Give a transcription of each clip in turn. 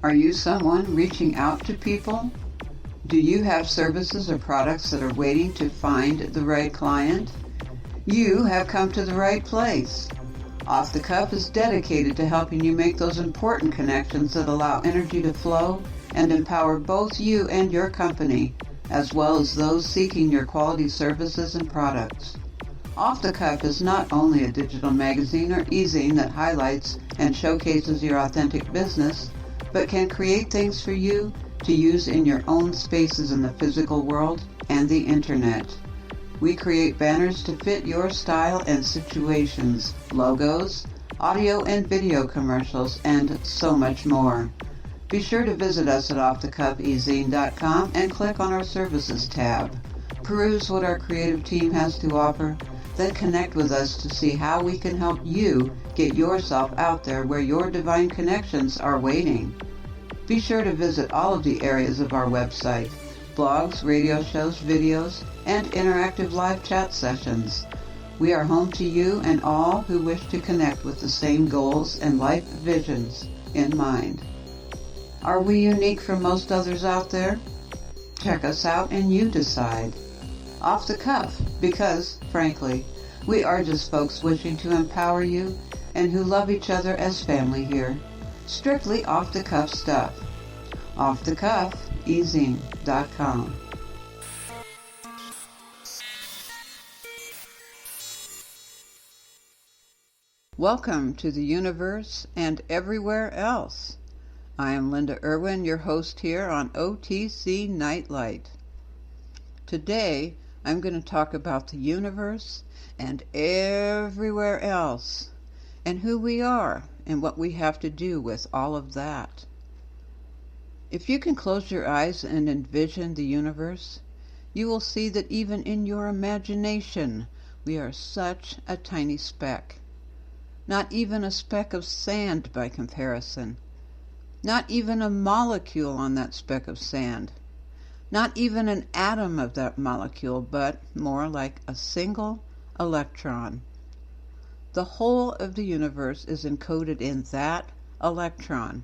Are you someone reaching out to people? Do you have services or products that are waiting to find the right client? You have come to the right place. Off the Cuff is dedicated to helping you make those important connections that allow energy to flow and empower both you and your company, as well as those seeking your quality services and products. Off the Cuff is not only a digital magazine or e-zine that highlights and showcases your authentic business, but can create things for you to use in your own spaces in the physical world and the internet. We create banners to fit your style and situations, logos, audio and video commercials, and so much more. Be sure to visit us at offthecuffezine.com and click on our Services tab. Peruse what our creative team has to offer, then connect with us to see how we can help you get yourself out there where your divine connections are waiting. Be sure to visit all of the areas of our website: blogs, radio shows, videos, and interactive live chat sessions. We are home to you and all who wish to connect with the same goals and life visions in mind. Are we unique from most others out there? Check us out and you decide. Off the Cuff, because, frankly, we are just folks wishing to empower you and who love each other as family here. Strictly off-the-cuff stuff. offthecuffezine.com. Welcome to the universe and everywhere else. I am Linda Irwin, your host here on OTC Night Light. Today, I'm going to talk about the universe and everywhere else, and who we are and what we have to do with all of that. If you can close your eyes and envision the universe, you will see that even in your imagination, we are such a tiny speck. Not even a speck of sand by comparison. Not even a molecule on that speck of sand. Not even an atom of that molecule, but more like a single electron. The whole of the universe is encoded in that electron,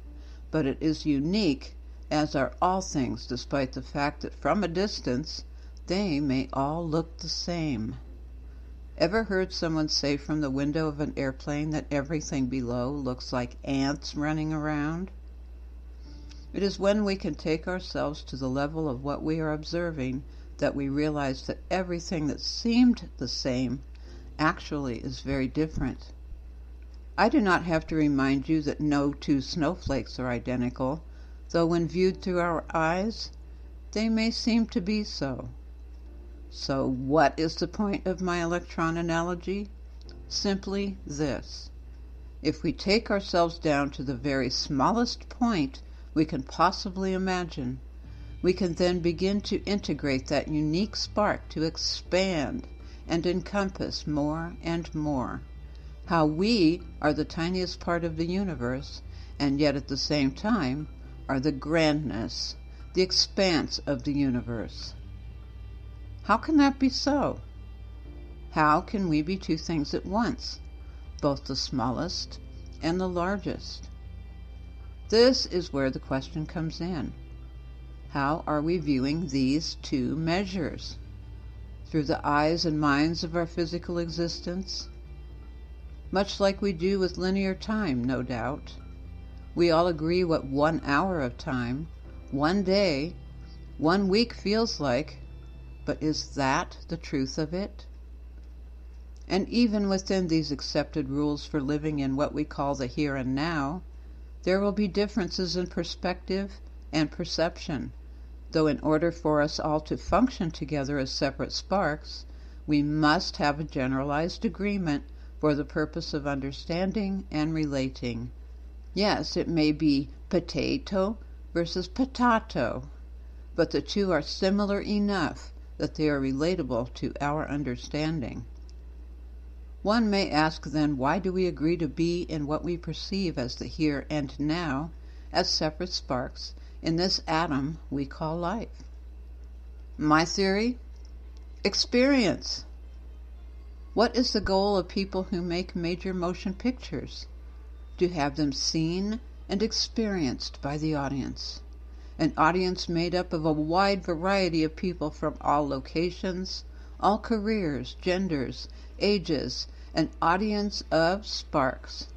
but it is unique, as are all things, despite the fact that from a distance they may all look the same. Ever heard someone say from the window of an airplane that everything below looks like ants running around? It is when we can take ourselves to the level of what we are observing that we realize that everything that seemed the same actually is very different. I do not have to remind you that no two snowflakes are identical, though when viewed through our eyes, they may seem to be so. So what is the point of my electron analogy? Simply this. If we take ourselves down to the very smallest point we can possibly imagine, we can then begin to integrate that unique spark to expand and encompass more and more. How we are the tiniest part of the universe, and yet at the same time are the grandness, the expanse of the universe. How can that be so? How can we be two things at once, both the smallest and the largest? This is where the question comes in. How are we viewing these two measures? Through the eyes and minds of our physical existence? Much like we do with linear time, no doubt. We all agree what 1 hour of time, 1 day, 1 week feels like, but is that the truth of it? And even within these accepted rules for living in what we call the here and now, there will be differences in perspective and perception, though in order for us all to function together as separate sparks, we must have a generalized agreement for the purpose of understanding and relating. Yes, it may be potato versus potato, but the two are similar enough that they are relatable to our understanding. One may ask then, why do we agree to be in what we perceive as the here and now, as separate sparks in this atom we call life? My theory? Experience. What is the goal of people who make major motion pictures? To have them seen and experienced by the audience. An audience made up of a wide variety of people from all locations, all careers, genders, ages, an audience of sparks.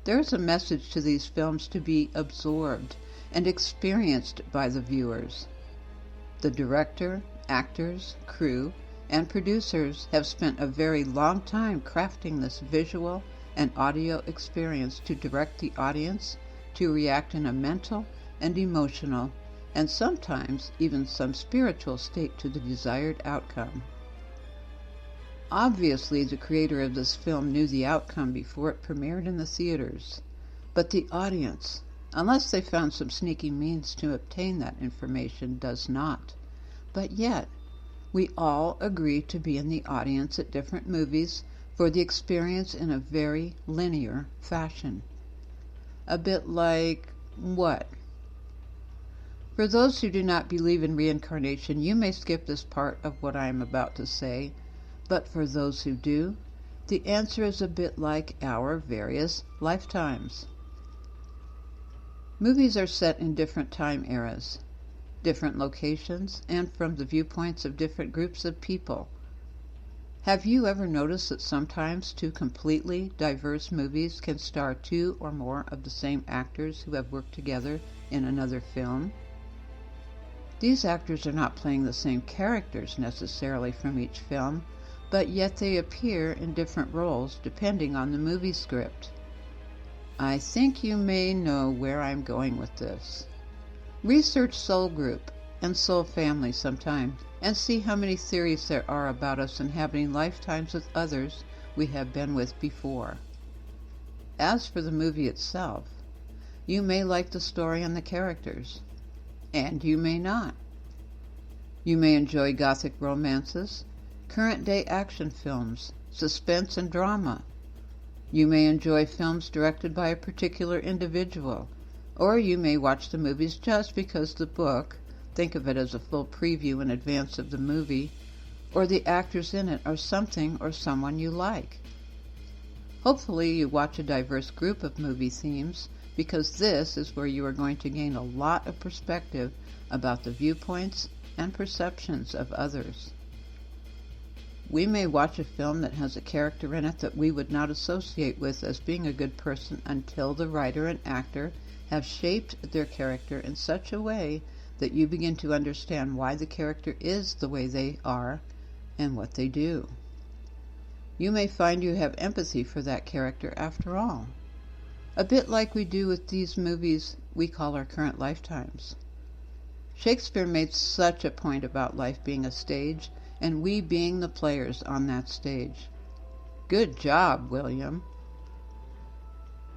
There is a message to these films to be absorbed and experienced by the viewers. The director, actors, crew, and producers have spent a very long time crafting this visual and audio experience to direct the audience to react in a mental and emotional, and sometimes even some spiritual state to the desired outcome. Obviously, the creator of this film knew the outcome before it premiered in the theaters, but the audience, unless they found some sneaky means to obtain that information, does not. But yet, we all agree to be in the audience at different movies for the experience in a very linear fashion. A bit like what? For those who do not believe in reincarnation, you may skip this part of what I am about to say, but for those who do, the answer is a bit like our various lifetimes. Movies are set in different time eras, different locations, and from the viewpoints of different groups of people. Have you ever noticed that sometimes two completely diverse movies can star two or more of the same actors who have worked together in another film? These actors are not playing the same characters necessarily from each film, but yet they appear in different roles depending on the movie script. I think you may know where I'm going with this. Research Soul Group and Soul Family sometime and see how many theories there are about us inhabiting lifetimes with others we have been with before. As for the movie itself, you may like the story and the characters, and you may not. You may enjoy gothic romances, current-day action films, suspense and drama. You may enjoy films directed by a particular individual, or you may watch the movies just because the book, think of it as a full preview in advance of the movie, or the actors in it are something or someone you like. Hopefully you watch a diverse group of movie themes, because this is where you are going to gain a lot of perspective about the viewpoints and perceptions of others. We may watch a film that has a character in it that we would not associate with as being a good person until the writer and actor have shaped their character in such a way that you begin to understand why the character is the way they are and what they do. You may find you have empathy for that character after all, a bit like we do with these movies we call our current lifetimes. Shakespeare made such a point about life being a stage and we being the players on that stage. Good job, William.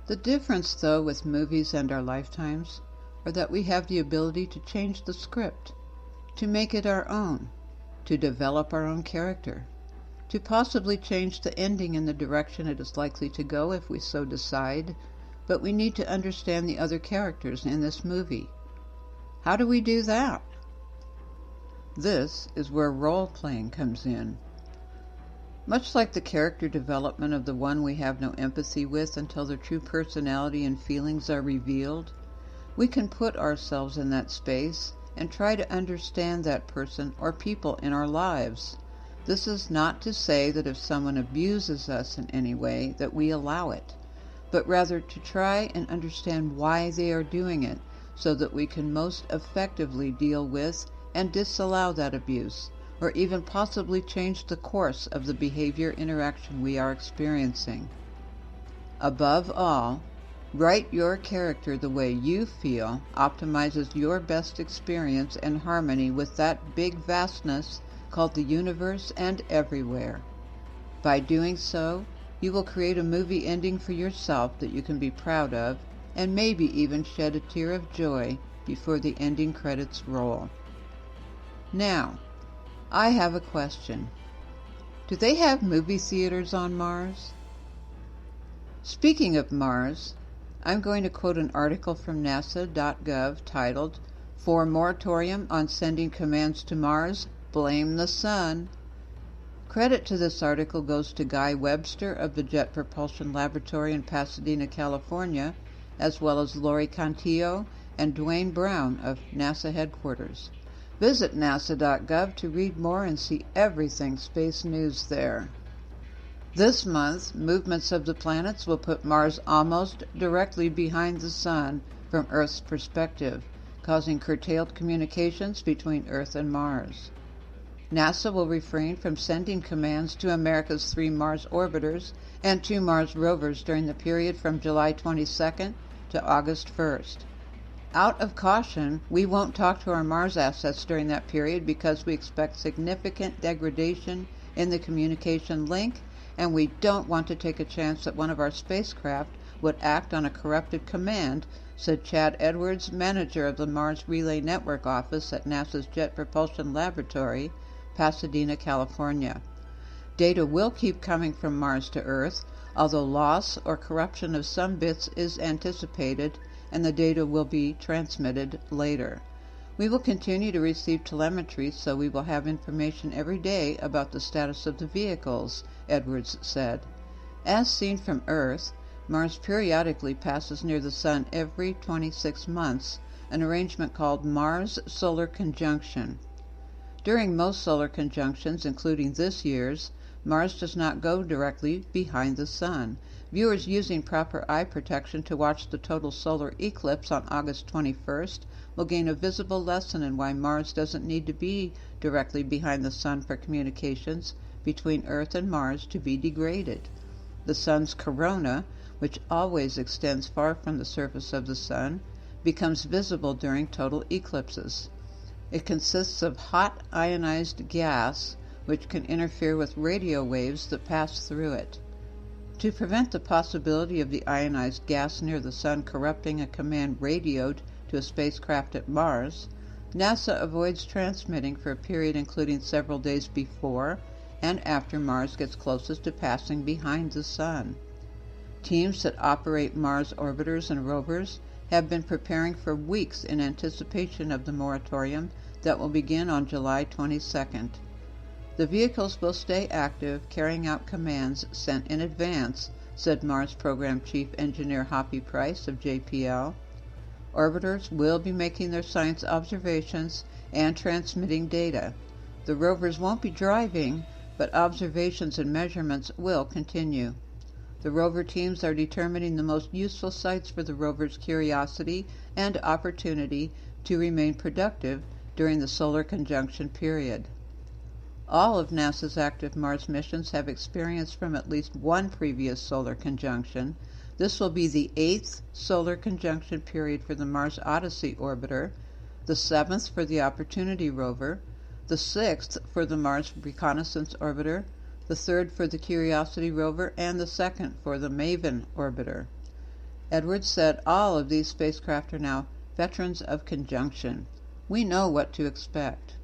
The difference, though, with movies and our lifetimes are that we have the ability to change the script, to make it our own, to develop our own character, to possibly change the ending in the direction it is likely to go if we so decide, but we need to understand the other characters in this movie. How do we do that? This is where role-playing comes in. Much like the character development of the one we have no empathy with until their true personality and feelings are revealed, we can put ourselves in that space and try to understand that person or people in our lives. This is not to say that if someone abuses us in any way that we allow it, but rather to try and understand why they are doing it so that we can most effectively deal with and disallow that abuse, or even possibly change the course of the behavior interaction we are experiencing. Above all, write your character the way you feel optimizes your best experience and harmony with that big vastness called the universe and everywhere. By doing so, you will create a movie ending for yourself that you can be proud of, and maybe even shed a tear of joy before the ending credits roll. Now, I have a question. Do they have movie theaters on Mars? Speaking of Mars, I'm going to quote an article from NASA.gov titled, "For Moratorium on Sending Commands to Mars, Blame the Sun." Credit to this article goes to Guy Webster of the Jet Propulsion Laboratory in Pasadena, California, as well as Lori Cantillo and Dwayne Brown of NASA headquarters. Visit nasa.gov to read more and see everything space news there. This month, movements of the planets will put Mars almost directly behind the Sun from Earth's perspective, causing curtailed communications between Earth and Mars. NASA will refrain from sending commands to America's 3 Mars orbiters and 2 Mars rovers during the period from July 22nd to August 1st. Out of caution, we won't talk to our Mars assets during that period because we expect significant degradation in the communication link, and we don't want to take a chance that one of our spacecraft would act on a corrupted command, said Chad Edwards, manager of the Mars Relay Network Office at NASA's Jet Propulsion Laboratory, Pasadena, California. Data will keep coming from Mars to Earth, although loss or corruption of some bits is anticipated, and the data will be transmitted later. We will continue to receive telemetry, so we will have information every day about the status of the vehicles, Edwards said. As seen from Earth, Mars periodically passes near the Sun every 26 months, an arrangement called Mars Solar Conjunction. During most solar conjunctions, including this year's, Mars does not go directly behind the Sun. Viewers using proper eye protection to watch the total solar eclipse on August 21st will gain a visible lesson in why Mars doesn't need to be directly behind the Sun for communications between Earth and Mars to be degraded. The Sun's corona, which always extends far from the surface of the Sun, becomes visible during total eclipses. It consists of hot ionized gas, which can interfere with radio waves that pass through it. To prevent the possibility of the ionized gas near the Sun corrupting a command radioed to a spacecraft at Mars, NASA avoids transmitting for a period including several days before and after Mars gets closest to passing behind the Sun. Teams that operate Mars orbiters and rovers have been preparing for weeks in anticipation of the moratorium that will begin on July 22nd. The vehicles will stay active, carrying out commands sent in advance, said Mars Program Chief Engineer Hoppy Price of JPL. Orbiters will be making their science observations and transmitting data. The rovers won't be driving, but observations and measurements will continue. The rover teams are determining the most useful sites for the rover's curiosity and opportunity to remain productive during the solar conjunction period. All of NASA's active Mars missions have experienced from at least one previous solar conjunction. This will be the 8th solar conjunction period for the Mars Odyssey orbiter, the 7th for the Opportunity rover, the 6th for the Mars Reconnaissance orbiter, the 3rd for the Curiosity rover, and the 2nd for the Maven orbiter. Edwards said all of these spacecraft are now veterans of conjunction. We know what to expect.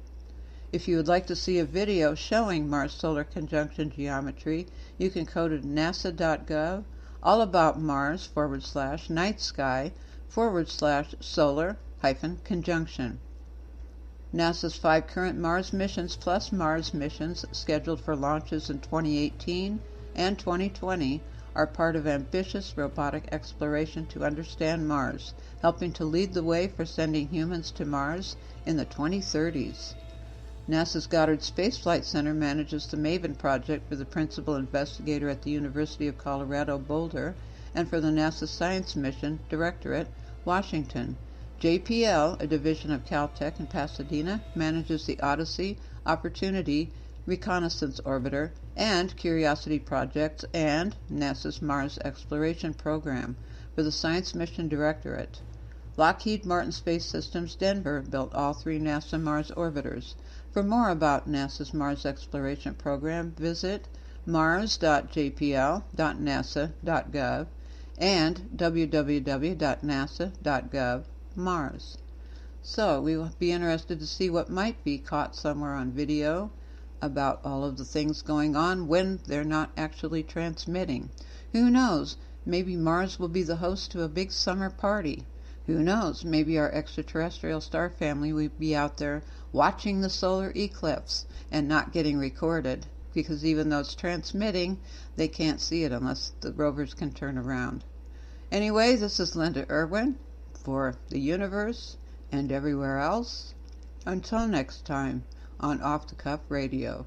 If you would like to see a video showing Mars solar conjunction geometry, you can go to nasa.gov, all about Mars /night sky /solar-conjunction. NASA's 5 current Mars missions plus Mars missions scheduled for launches in 2018 and 2020 are part of ambitious robotic exploration to understand Mars, helping to lead the way for sending humans to Mars in the 2030s. NASA's Goddard Space Flight Center manages the Maven project for the principal investigator at the University of Colorado Boulder and for the NASA Science Mission Directorate, Washington. JPL, a division of Caltech in Pasadena, manages the Odyssey, Opportunity, Reconnaissance Orbiter, and Curiosity projects and NASA's Mars Exploration Program for the Science Mission Directorate. Lockheed Martin Space Systems Denver built all 3 NASA Mars orbiters. For more about NASA's Mars Exploration Program, visit mars.jpl.nasa.gov and www.nasa.gov/Mars. So we will be interested to see what might be caught somewhere on video about all of the things going on when they're not actually transmitting. Who knows? Maybe Mars will be the host to a big summer party. Who knows? Maybe our extraterrestrial star family will be out there watching the solar eclipse and not getting recorded, because even though it's transmitting, they can't see it unless the rovers can turn around. Anyway, this is Linda Irwin for the universe and everywhere else. Until next time on Off the Cuff Radio.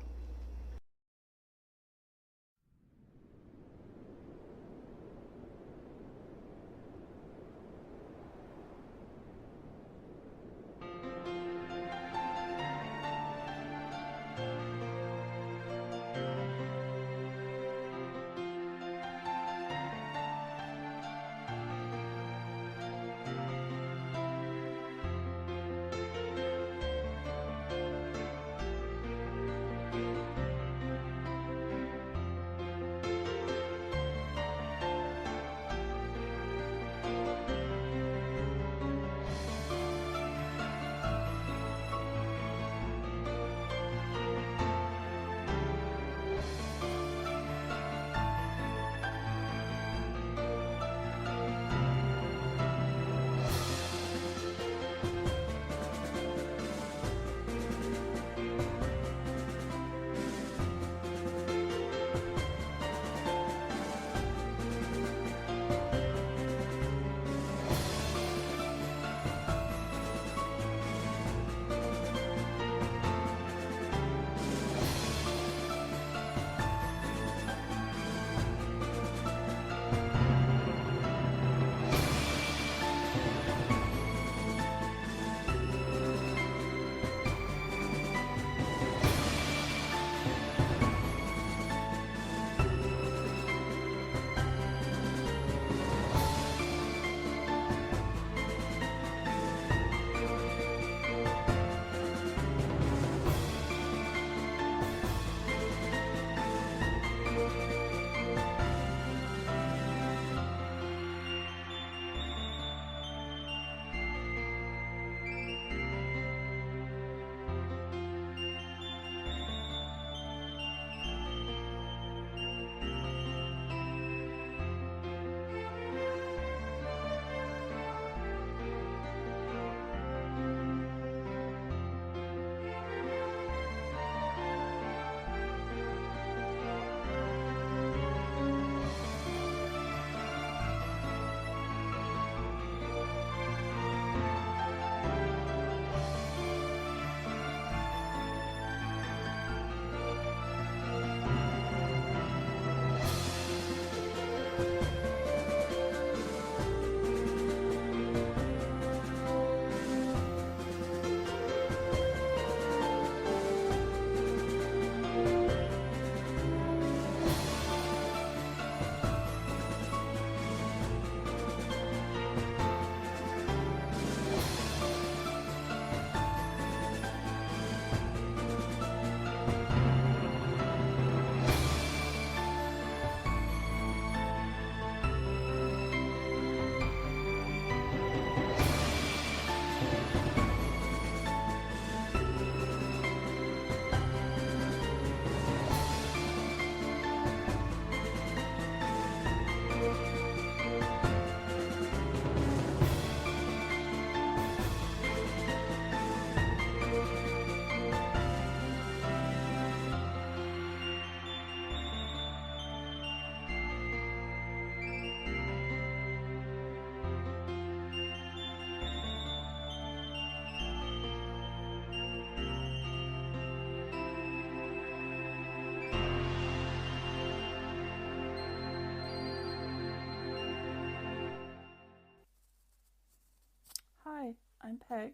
Hi, I'm Peg,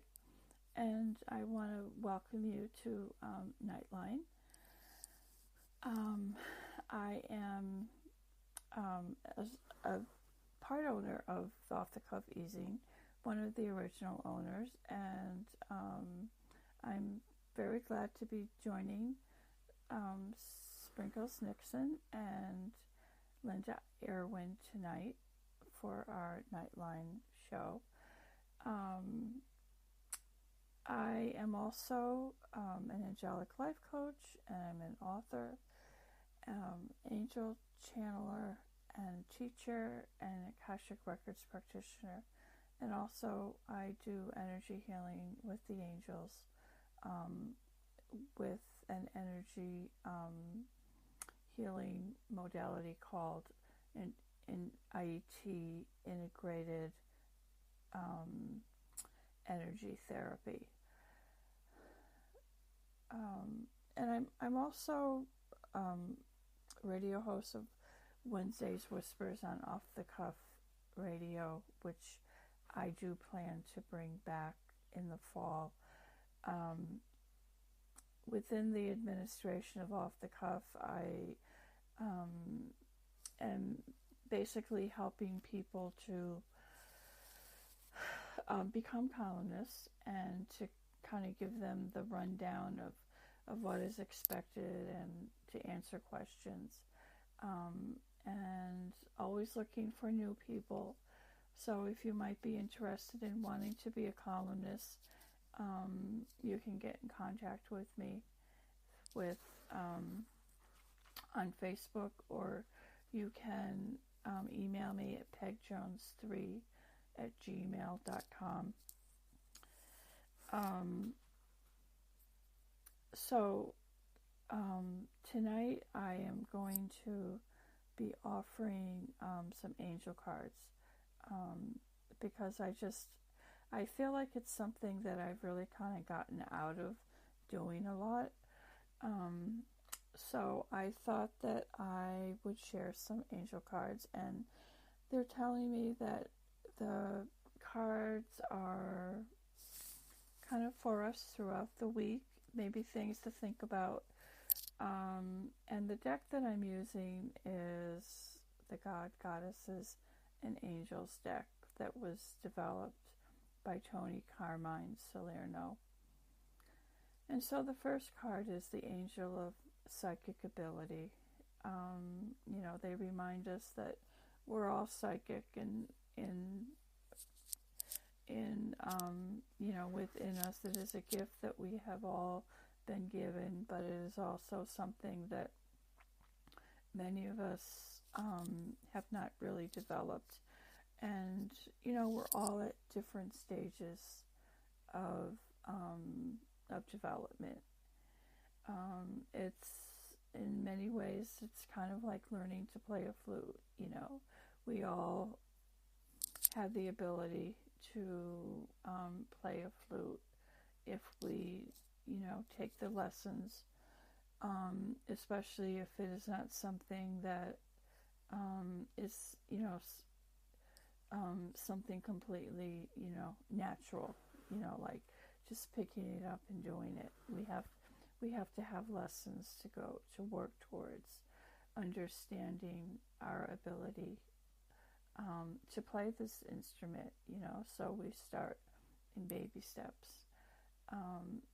and I want to welcome you to Nightline. I am as a part owner of Off the Cuff Easing, one of the original owners, and I'm very glad to be joining Sprinkles Nixon and Linda Irwin tonight for our Nightline show. I am also an angelic life coach, and I'm an author, angel channeler, and teacher, and Akashic Records practitioner. And also I do energy healing with the angels, with an energy healing modality called in IET integrated energy therapy. And I'm also radio host of Wednesday's Whispers on Off the Cuff Radio, which I do plan to bring back in the fall. Within the administration of Off the Cuff, I am basically helping people to become columnists and to kind of give them the rundown of what is expected and to answer questions. And always looking for new people. So if you might be interested in wanting to be a columnist, you can get in contact with me on Facebook, or you can email me at pegjones3@gmail.com. So tonight I am going to be offering some angel cards because I feel like it's something that I've really kind of gotten out of doing a lot. So I thought that I would share some angel cards, and they're telling me that the cards are kind of for us throughout the week, maybe things to think about. And the deck that I'm using is the God, Goddesses, and Angels deck that was developed by Tony Carmine Salerno. And so the first card is the Angel of Psychic Ability. They remind us that we're all psychic, and within us it is a gift that we have all been given, but it is also something that many of us have not really developed. And we're all at different stages of development. It's in many ways it's kind of like learning to play a flute. We all have the ability to play a flute if we take the lessons, especially if it is not something that is something completely natural, like just picking it up and doing it. We have to have lessons to work towards understanding our ability to play this instrument, so we start in baby steps.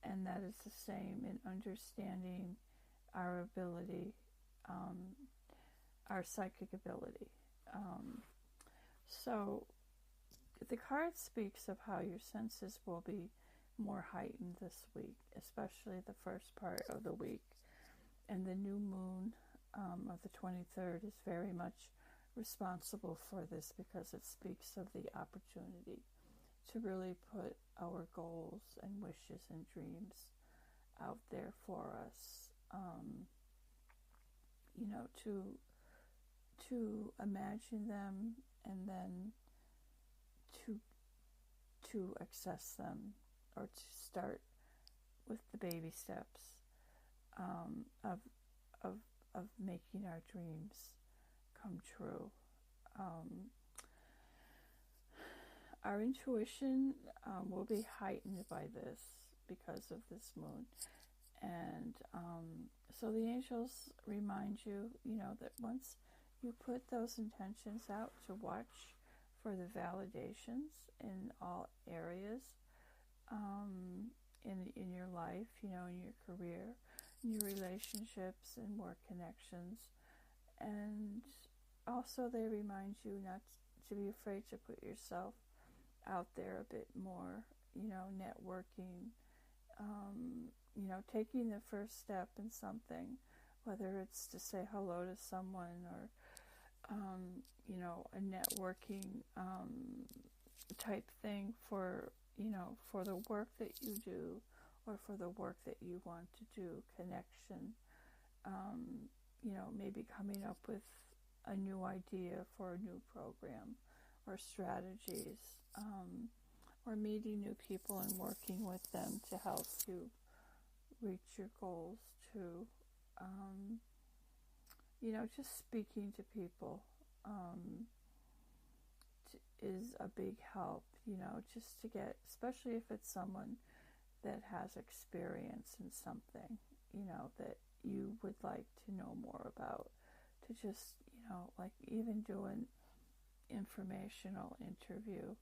And that is the same in understanding our ability, our psychic ability. So the card speaks of how your senses will be more heightened this week, especially the first part of the week. And the new moon of the 23rd is very much responsible for this, because it speaks of the opportunity to really put our goals and wishes and dreams out there for us, to imagine them and then to access them, or to start with the baby steps of making our dreams come true. Our intuition will be heightened by this because of this moon. And so the angels remind you, that once you put those intentions out to watch for the validations in all areas, in your life, in your career, in your relationships and work connections. And also they remind you not to be afraid to put yourself out there a bit more, networking, taking the first step in something, whether it's to say hello to someone, or a networking type thing for the work that you do, or for the work that you want to do, connection, maybe coming up with a new idea for a new program or strategies, or meeting new people and working with them to help you reach your goals too. Just speaking to people is a big help, just to get, especially if it's someone that has experience in something, that you would like to know more about, to just, like even do an informational interview.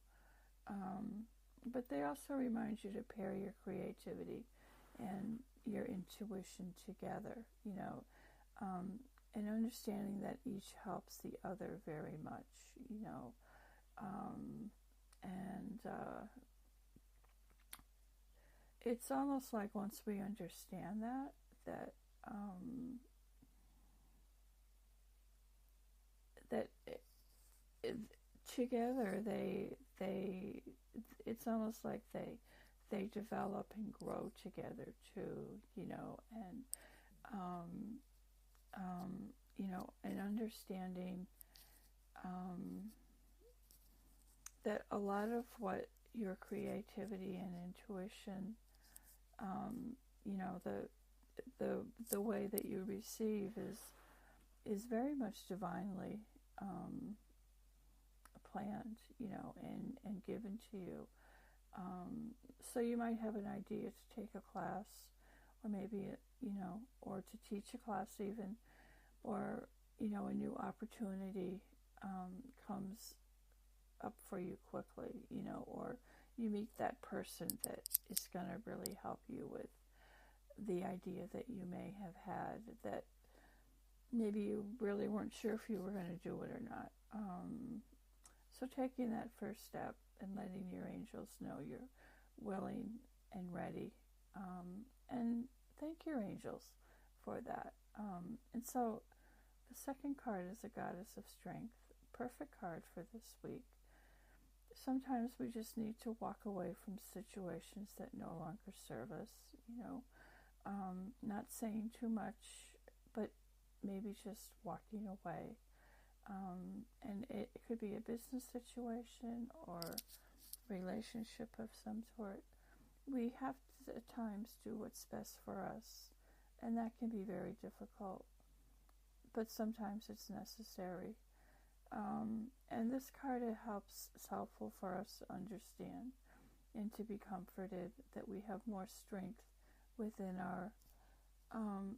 But they also remind you to pair your creativity and your intuition together, and understanding that each helps the other very much, and it's almost like once we understand that together it's almost like they develop and grow together too, and and understanding that a lot of what your creativity and intuition, the way that you receive is very much divinely planned, and given to you. So you might have an idea to take a class, or maybe, or to teach a class even, or, a new opportunity comes up for you quickly, or you meet that person that is going to really help you with the idea that you may have had that maybe you really weren't sure if you were going to do it or not. So taking that first step and letting your angels know you're willing and ready, and thank your angels for that. And so the second card is the Goddess of Strength. Perfect card for this week. Sometimes we just need to walk away from situations that no longer serve us, not saying too much, but maybe just walking away. And it could be a business situation or relationship of some sort. We have to at times do what's best for us, and that can be very difficult, but sometimes it's necessary. And this card is helpful for us to understand and to be comforted that we have more strength within our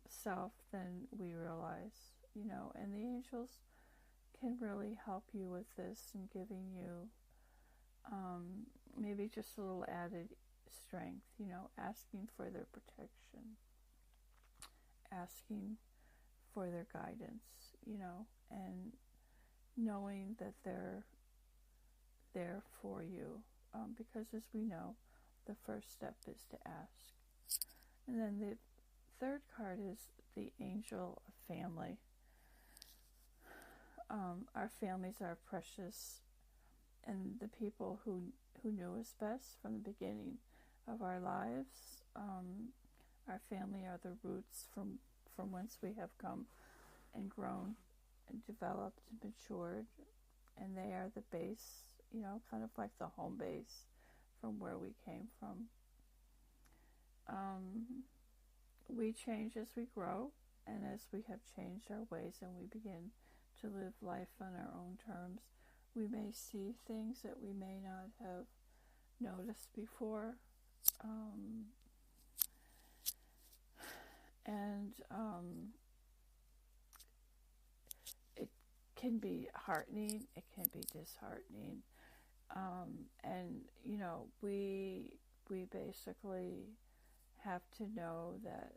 self than we realize, and the angels can really help you with this and giving you maybe just a little added strength, asking for their protection, asking for their guidance, and knowing that they're there for you, because as we know, the first step is to ask. And then the third card is the Angel of Family. Our families are precious, and the people who knew us best from the beginning of our lives, our family are the roots from whence we have come and grown and developed and matured, and they are the base, kind of like the home base from where we came from. We change as we grow, and as we have changed our ways and we begin to live life on our own terms, we may see things that we may not have noticed before, and it can be heartening, it can be disheartening, and we basically have to know that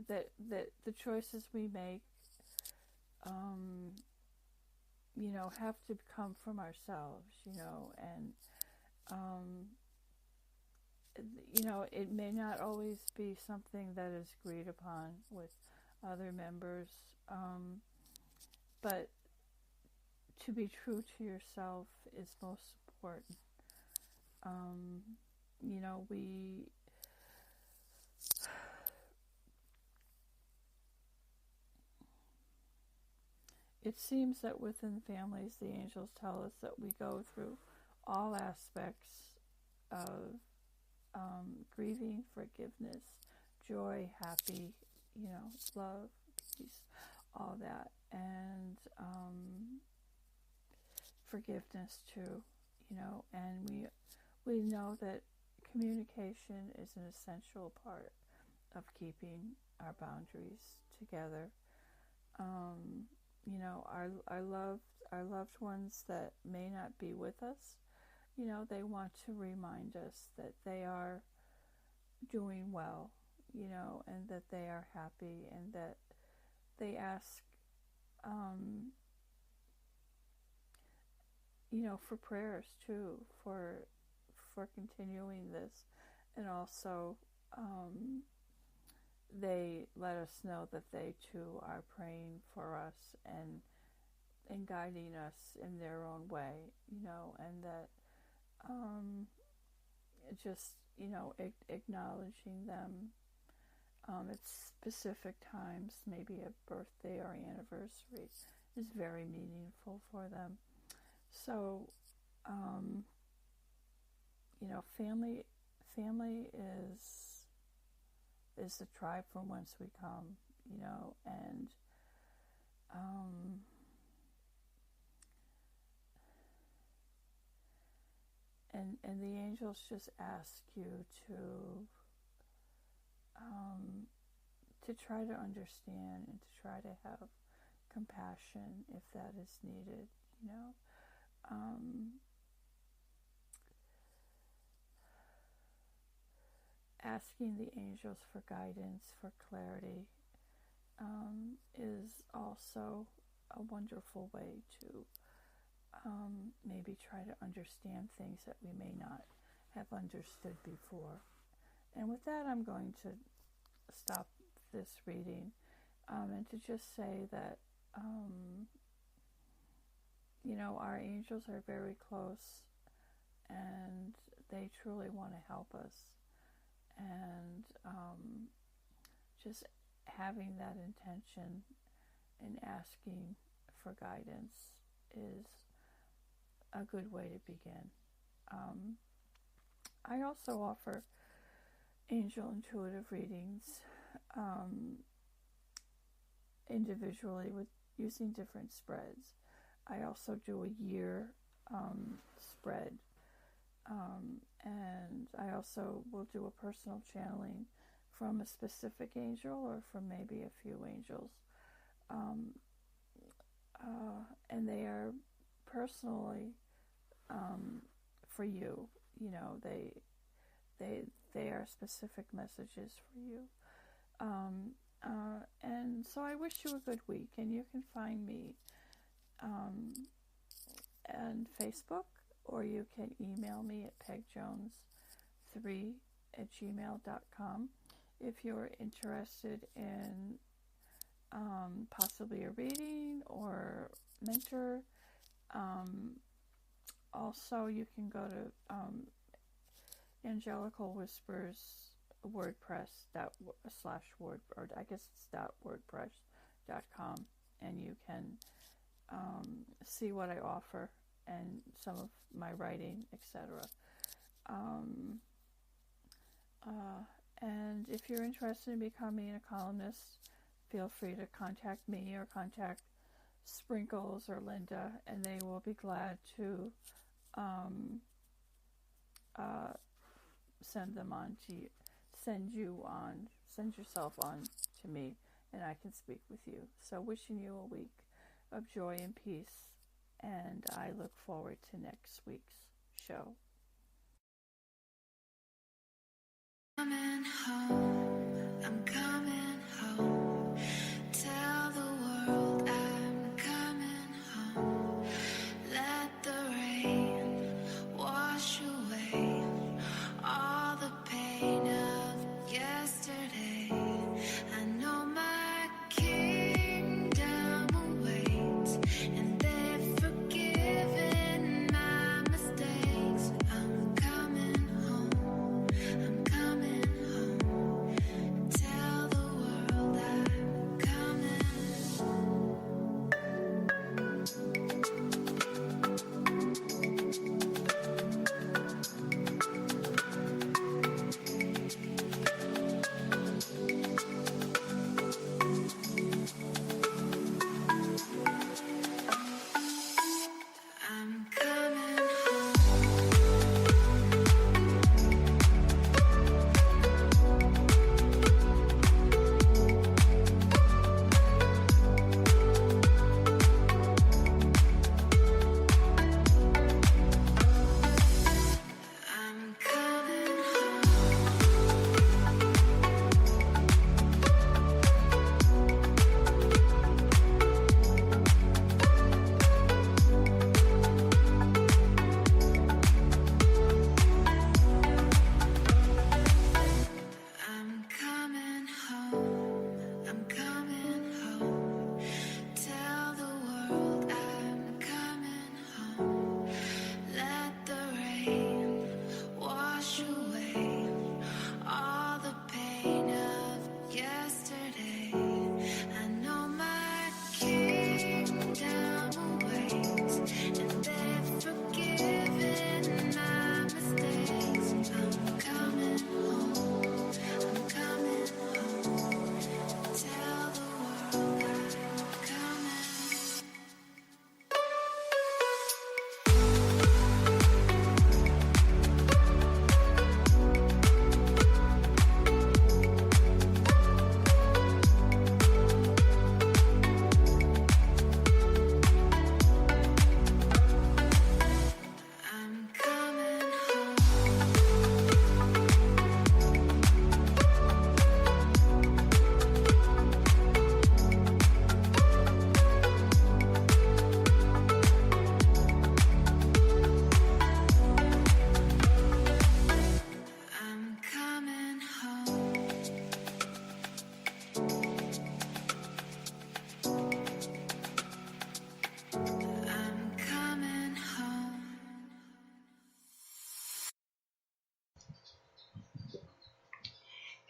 that the choices we make, have to come from ourselves, and it may not always be something that is agreed upon with other members, but to be true to yourself is most important. it seems that within families, the angels tell us that we go through all aspects of grieving, forgiveness, joy, happy, love, peace, all that, and forgiveness too, and we know that communication is an essential part of keeping our boundaries together. Our loved ones that may not be with us, they want to remind us that they are doing well, and that they are happy, and that they ask, for prayers too, for continuing this, and also they let us know that they too are praying for us and guiding us in their own way, and that just acknowledging them at specific times, maybe a birthday or anniversary, is very meaningful for them. So family is the tribe from whence we come, and and the angels just ask you to try to understand and to try to have compassion if that is needed, asking the angels for guidance, for clarity, is also a wonderful way to maybe try to understand things that we may not have understood before. And with that, I'm going to stop this reading and to just say that our angels are very close, and they truly want to help us, and just having that intention and asking for guidance is a good way to begin. I also offer angel intuitive readings individually with using different spreads. I also do a year spread, and I also will do a personal channeling from a specific angel or from maybe a few angels, and they are personally for you. They are specific messages for you. And so I wish you a good week, and you can find me on Facebook, or you can email me at pegjones3@gmail.com if you're interested in possibly a reading or mentor. Also, you can go to Angelical Whispers WordPress./word, or I guess it's .wordpress.com, and you can see what I offer and some of my writing, etc. And if you're interested in becoming a columnist, feel free to contact me or contact Sprinkles or Linda, and they will be glad to send yourself on to me, and I can speak with you. So wishing you a week of joy and peace, and I look forward to next week's show. Coming home, I'm coming home. Tell the world I'm coming home. Let the rain wash away all the pain of yesterday. I know my kingdom awaits, and they've forgiven my mistakes. I'm coming home. I'm coming home. Tell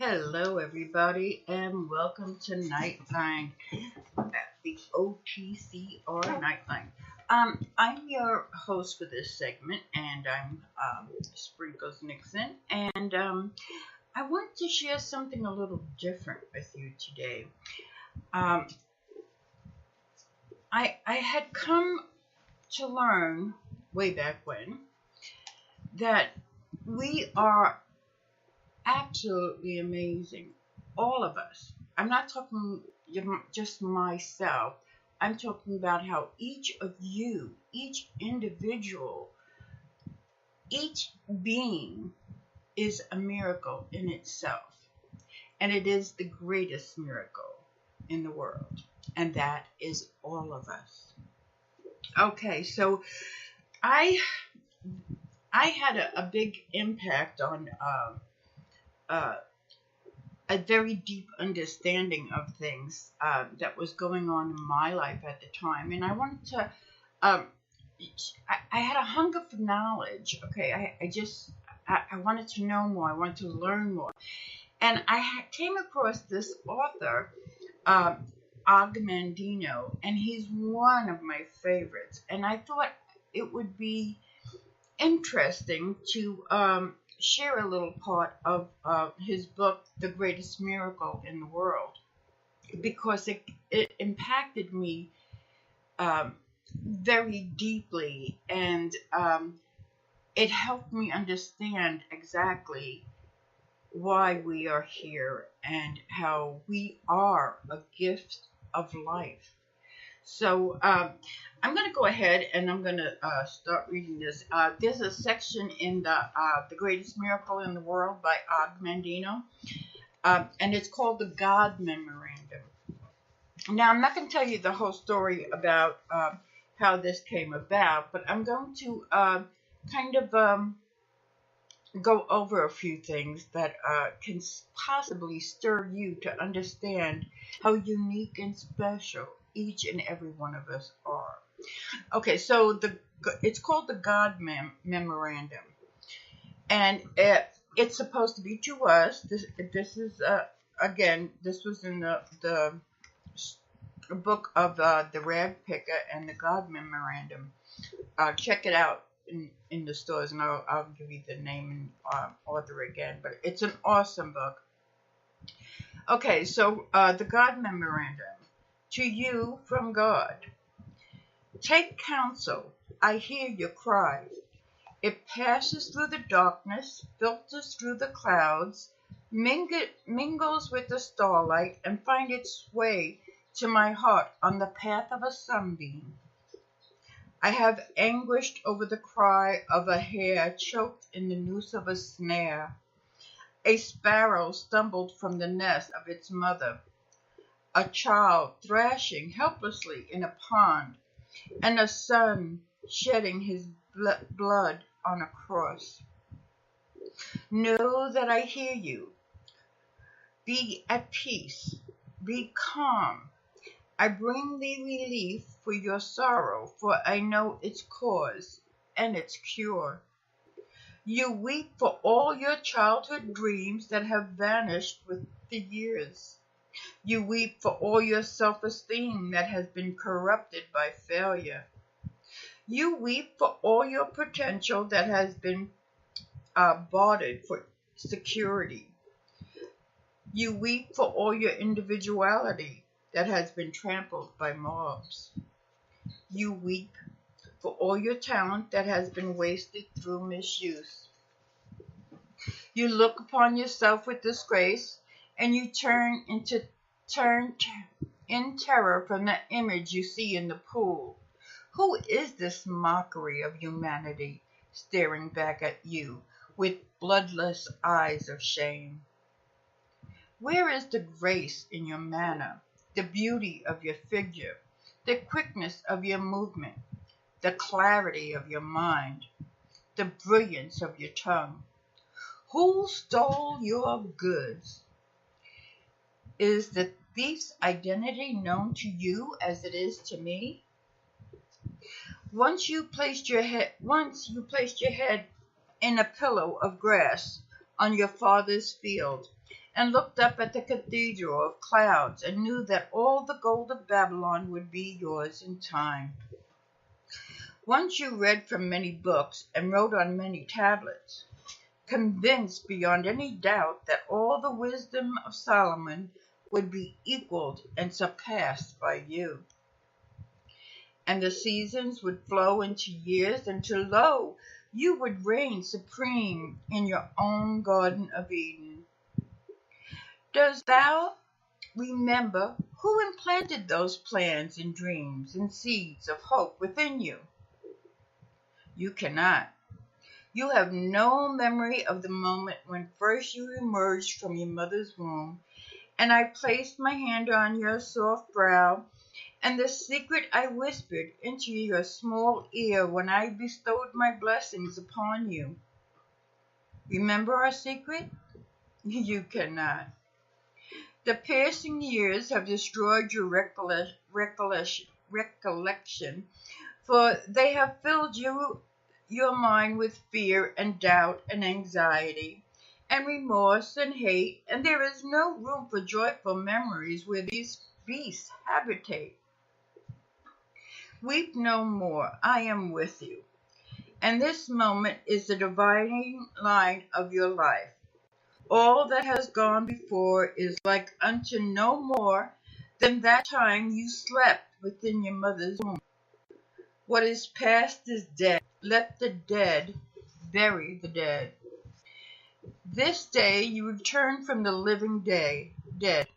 Hello, everybody, and welcome to Nightline at the OTCR Nightline. I'm your host for this segment, and I'm Sprinkles Nixon, and I want to share something a little different with you today. I had come to learn way back when that we are absolutely amazing. All of us. I'm not talking just myself. I'm talking about how each of you, each individual, each being is a miracle in itself. And it is the greatest miracle in the world. And that is all of us. Okay, so I had a big impact on a very deep understanding of things that was going on in my life at the time, and I wanted to. I had a hunger for knowledge. Okay, I wanted to know more. I wanted to learn more, and I came across this author, Agmandino, and he's one of my favorites. And I thought it would be interesting to share a little part of his book, The Greatest Miracle in the World, because it impacted me very deeply, and it helped me understand exactly why we are here and how we are a gift of life. So I'm going to go ahead and I'm going to start reading this. There's a section in the Greatest Miracle in the World by Agmandino, and it's called the God Memorandum. Now, I'm not going to tell you the whole story about how this came about, but I'm going to go over a few things that can possibly stir you to understand how unique and special each and every one of us are. Okay, so it's called the God Memorandum, and it's supposed to be to us. This is again, this was in the book of the Rag Picker and the God Memorandum. Check it out in the stores, and I'll give you the name and author again. But it's an awesome book. Okay, so the God Memorandum. To you from God. Take counsel. I hear your cry. It passes through the darkness, filters through the clouds, mingles with the starlight, and finds its way to my heart on the path of a sunbeam. I have anguished over the cry of a hare choked in the noose of a snare. A sparrow stumbled from the nest of its mother. A child thrashing helplessly in a pond, and a son shedding his blood on a cross. Know that I hear you. Be at peace. Be calm. I bring thee relief for your sorrow, for I know its cause and its cure. You weep for all your childhood dreams that have vanished with the years. You weep for all your self-esteem that has been corrupted by failure. You weep for all your potential that has been bartered for security. You weep for all your individuality that has been trampled by mobs. You weep for all your talent that has been wasted through misuse. You look upon yourself with disgrace, and you turn in terror from the image you see in the pool. Who is this mockery of humanity staring back at you with bloodless eyes of shame? Where is the grace in your manner, the beauty of your figure, the quickness of your movement, the clarity of your mind, the brilliance of your tongue? Who stole your goods? Is the thief's identity known to you as it is to me? Once you placed your head in a pillow of grass on your father's field, and looked up at the cathedral of clouds and knew that all the gold of Babylon would be yours in time. Once you read from many books and wrote on many tablets, convinced beyond any doubt that all the wisdom of Solomon would be equaled and surpassed by you. And the seasons would flow into years until, lo, you would reign supreme in your own Garden of Eden. Dost thou remember who implanted those plans and dreams and seeds of hope within you? You cannot. You have no memory of the moment when first you emerged from your mother's womb, and I placed my hand on your soft brow, and the secret I whispered into your small ear when I bestowed my blessings upon you. Remember our secret? You cannot. The passing years have destroyed your recollection, for they have filled your mind with fear and doubt and anxiety and remorse and hate, and there is no room for joyful memories where these beasts habitate. Weep no more, I am with you, and this moment is the dividing line of your life. All that has gone before is like unto no more than that time you slept within your mother's womb. What is past is dead. Let the dead bury the dead. This day you return from the living dead.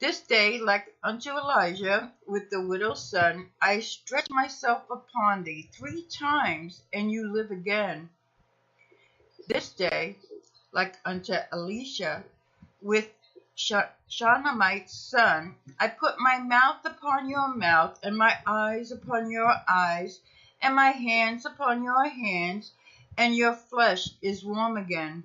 This day, like unto Elijah with the widow's son, I stretch myself upon thee 3 times, and you live again. This day, like unto Elisha with Shunammite's son, I put my mouth upon your mouth, and my eyes upon your eyes, and my hands upon your hands, and your flesh is warm again.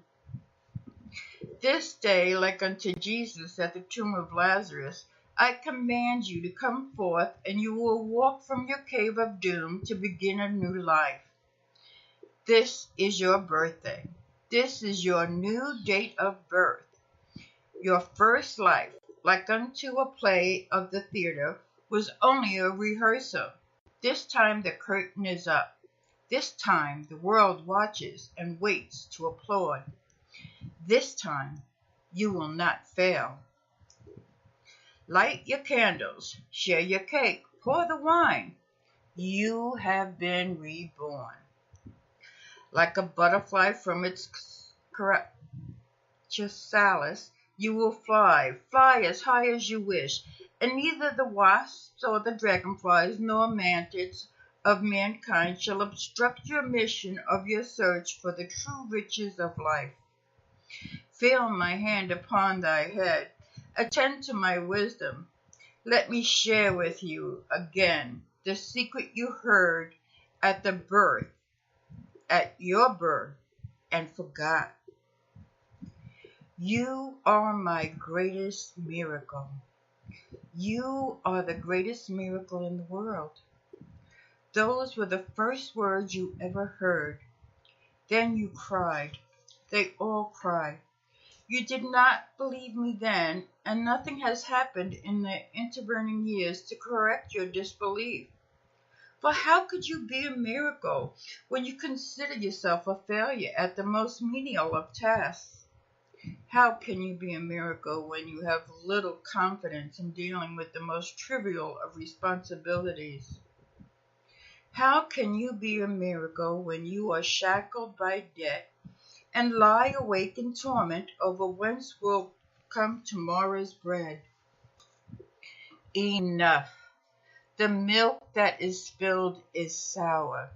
This day, like unto Jesus at the tomb of Lazarus, I command you to come forth, and you will walk from your cave of doom to begin a new life. This is your birthday. This is your new date of birth. Your first life, like unto a play of the theater, was only a rehearsal. This time the curtain is up. This time the world watches and waits to applaud. This time you will not fail. Light your candles, share your cake, pour the wine. You have been reborn. Like a butterfly from its chrysalis, you will fly as high as you wish, and neither the wasps or the dragonflies nor mantids of mankind shall obstruct your mission of your search for the true riches of life. Feel my hand upon thy head. Attend to my wisdom. Let me share with you again the secret you heard at your birth, and forgot. You are my greatest miracle. You are the greatest miracle in the world. Those were the first words you ever heard. Then you cried. They all cried. You did not believe me then, and nothing has happened in the intervening years to correct your disbelief. For how could you be a miracle when you consider yourself a failure at the most menial of tasks? How can you be a miracle when you have little confidence in dealing with the most trivial of responsibilities? How can you be a miracle when you are shackled by debt and lie awake in torment over whence will come tomorrow's bread? Enough. The milk that is spilled is sour.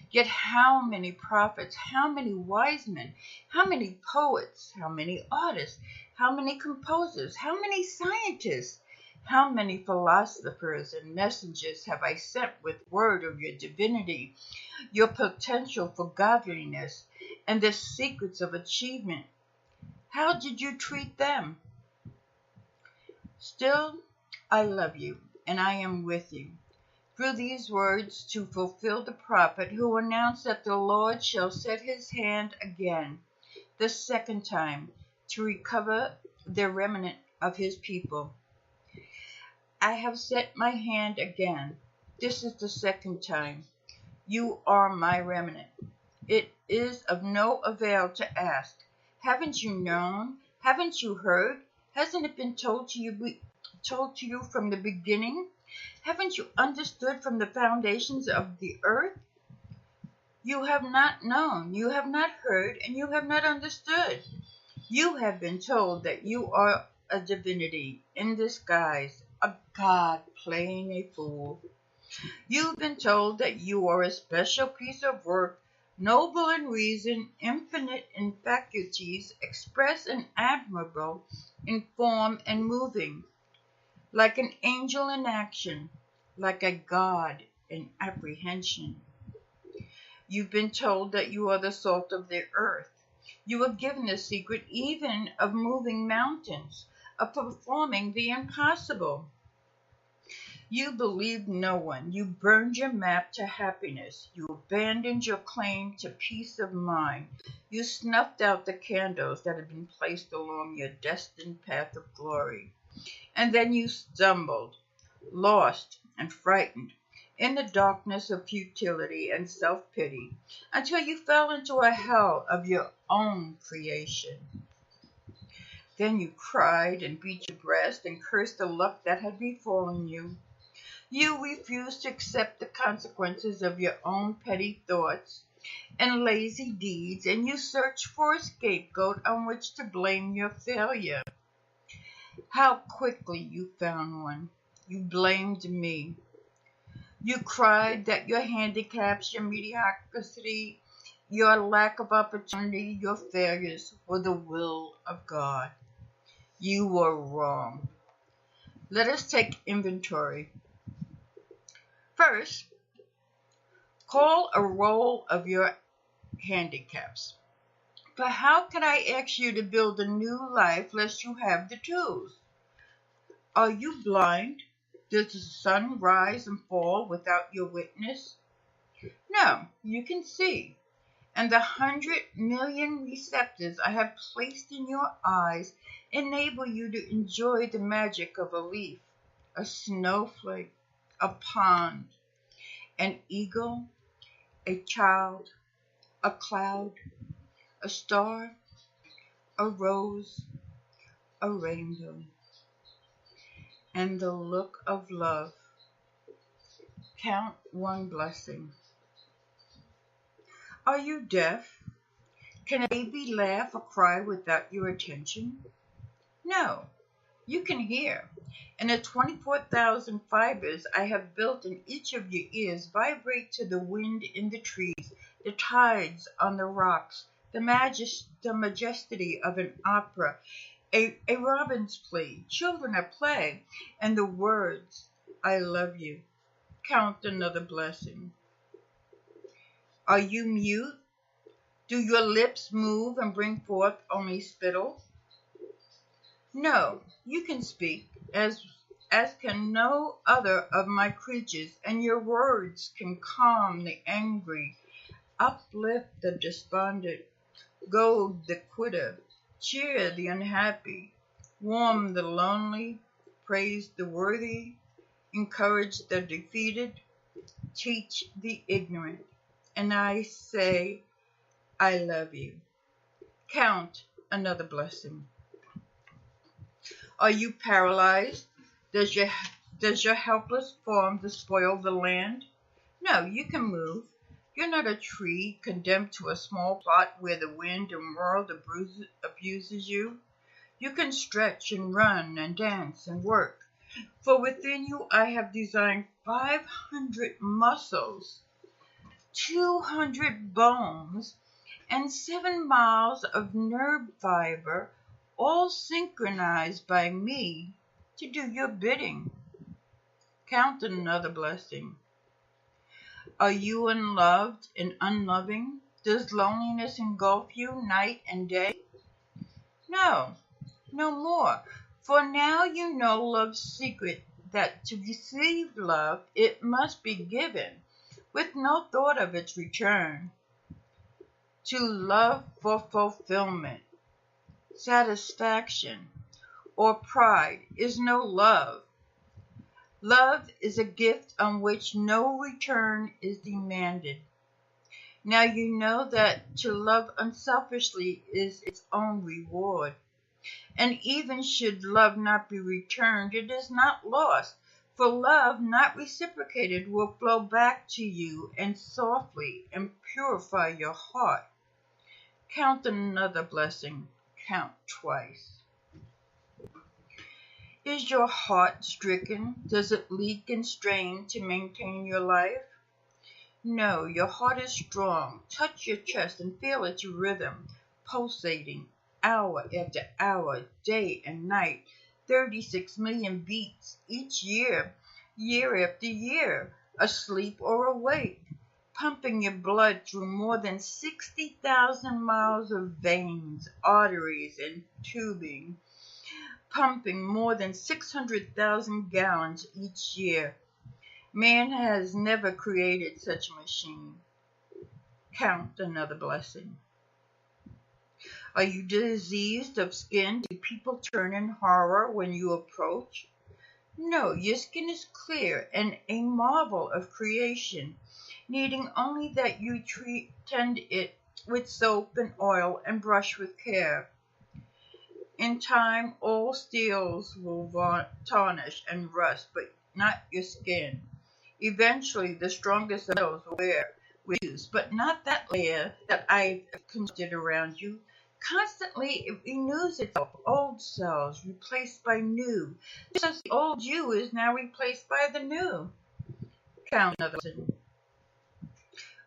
Yet how many prophets, how many wise men, how many poets, how many artists, how many composers, how many scientists, how many philosophers and messengers have I sent with word of your divinity, your potential for godliness, and the secrets of achievement? How did you treat them? Still, I love you, and I am with you. Through these words to fulfill the prophet who announced that the Lord shall set his hand again, the second time, to recover the remnant of his people. I have set my hand again. This is the second time. You are my remnant. It is of no avail to ask. Haven't you known? Haven't you heard? Hasn't it been told to you from the beginning? Haven't you understood from the foundations of the earth? You have not known, you have not heard, and you have not understood. You have been told that you are a divinity in disguise, a god playing a fool. You've been told that you are a special piece of work, noble in reason, infinite in faculties, express and admirable in form and moving, like an angel in action, like a god in apprehension. You've been told that you are the salt of the earth. You are given the secret even of moving mountains, of performing the impossible. You believed no one. You burned your map to happiness. You abandoned your claim to peace of mind. You snuffed out the candles that had been placed along your destined path of glory. And then you stumbled, lost and frightened, in the darkness of futility and self-pity, until you fell into a hell of your own creation. Then you cried and beat your breast and cursed the luck that had befallen you. You refused to accept the consequences of your own petty thoughts and lazy deeds, and you searched for a scapegoat on which to blame your failure. How quickly you found one. You blamed me. You cried that your handicaps, your mediocrity, your lack of opportunity, your failures were the will of God. You were wrong. Let us take inventory. First, call a roll of your handicaps. But how can I ask you to build a new life lest you have the tools? Are you blind? Does the sun rise and fall without your witness? No, you can see. And the 100 million receptors I have placed in your eyes enable you to enjoy the magic of a leaf, a snowflake, a pond, an eagle, a child, a cloud, a star, a rose, a rainbow, and the look of love. Count one blessing. Are you deaf? Can a baby laugh or cry without your attention? No, you can hear. And the 24,000 fibers I have built in each of your ears vibrate to the wind in the trees, the tides on the rocks, the majesty of an opera, a robin's plea, children at play, and the words, I love you. Count another blessing. Are you mute? Do your lips move and bring forth only spittle? No, you can speak, as can no other of my creatures, and your words can calm the angry, uplift the despondent, goad the quitter, cheer the unhappy, warm the lonely, praise the worthy, encourage the defeated, teach the ignorant. And I say, I love you. Count another blessing. Are you paralyzed? Does your helpless form despoil the land? No, you can move. You're not a tree condemned to a small plot where the wind and world abuses you. You can stretch and run and dance and work. For within you I have designed 500 muscles, 200 bones, and 7 miles of nerve fiber, all synchronized by me to do your bidding. Count another blessing. Are you unloved and unloving? Does loneliness engulf you night and day? No, no more. For now you know love's secret, that to receive love it must be given, with no thought of its return. To love for fulfillment, satisfaction, or pride is no love. Love is a gift on which no return is demanded. Now you know that to love unselfishly is its own reward. And even should love not be returned, it is not lost, for love not reciprocated will flow back to you and softly and purify your heart. Count another blessing, count twice. Is your heart stricken? Does it leak and strain to maintain your life? No, your heart is strong. Touch your chest and feel its rhythm, pulsating hour after hour, day and night, 36 million beats each year, year after year, asleep or awake, pumping your blood through more than 60,000 miles of veins, arteries, and tubing, pumping more than 600,000 gallons each year. Man has never created such a machine. Count another blessing. Are you diseased of skin? Do people turn in horror when you approach? No, your skin is clear and a marvel of creation, needing only that you tend it with soap and oil and brush with care. In time, all steels will tarnish and rust, but not your skin. Eventually, the strongest of those will wear with use, but not that layer that I've constructed around you. Constantly, it renews itself. Old cells replaced by new. Just as the old you is now replaced by the new. Count another blessing.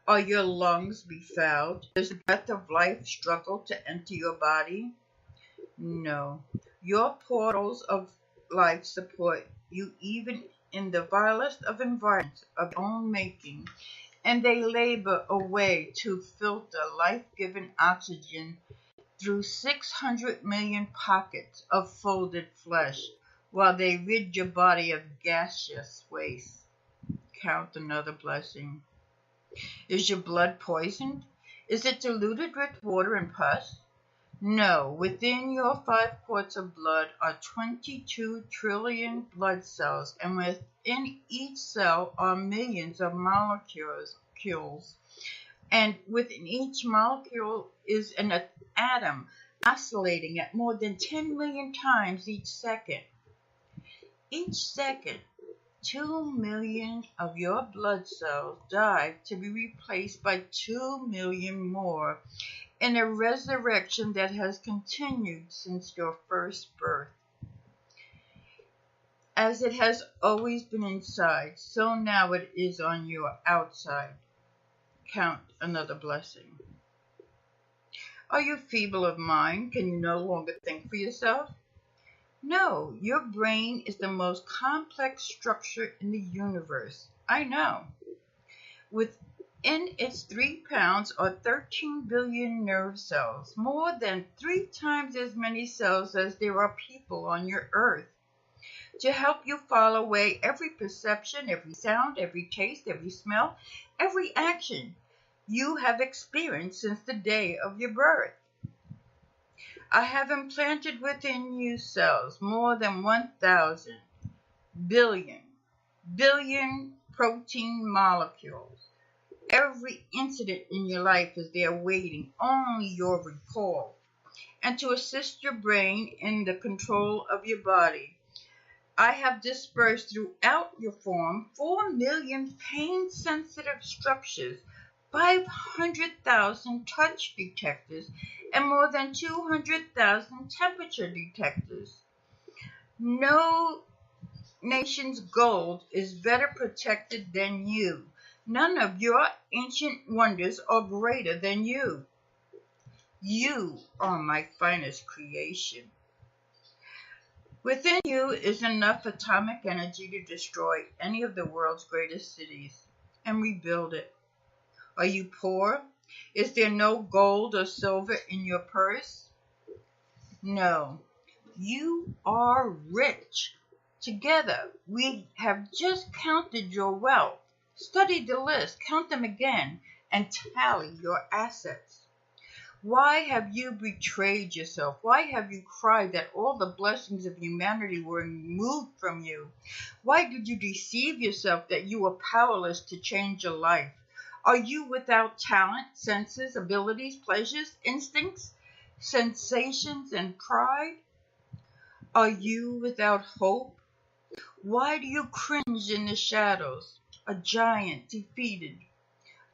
Are your lungs befouled? Does the breath of life struggle to enter your body? No. Your portals of life support you even in the vilest of environments of your own making, and they labor away to filter life-giving oxygen through 600 million pockets of folded flesh, while they rid your body of gaseous waste. Count another blessing. Is your blood poisoned? Is it diluted with water and pus? No, within your 5 quarts of blood are 22 trillion blood cells, and within each cell are millions of molecules. And within each molecule is an atom oscillating at more than 10 million times each second. Each second, 2 million of your blood cells die to be replaced by 2 million more in a resurrection that has continued since your first birth. As it has always been inside, so now it is on your outside. Count another blessing. Are you feeble of mind? Can you no longer think for yourself? No, your brain is the most complex structure in the universe. I know. Within its 3 pounds are 13 billion nerve cells, more than 3 times as many cells as there are people on your earth, to help you file away every perception, every sound, every taste, every smell, every action you have experienced since the day of your birth. I have implanted within you cells more than 1,000 billion protein molecules. Every incident in your life is there waiting only your recall. And to assist your brain in the control of your body, I have dispersed throughout your form 4 million pain-sensitive structures, 500,000 touch detectors, and more than 200,000 temperature detectors. No nation's gold is better protected than you. None of your ancient wonders are greater than you. You are my finest creation. Within you is enough atomic energy to destroy any of the world's greatest cities and rebuild it. Are you poor? Is there no gold or silver in your purse? No, you are rich. Together, we have just counted your wealth. Study the list, count them again, and tally your assets. Why have you betrayed yourself? Why have you cried that all the blessings of humanity were removed from you? Why did you deceive yourself that you were powerless to change your life? Are you without talent, senses, abilities, pleasures, instincts, sensations, and pride? Are you without hope? Why do you cringe in the shadows, a giant defeated,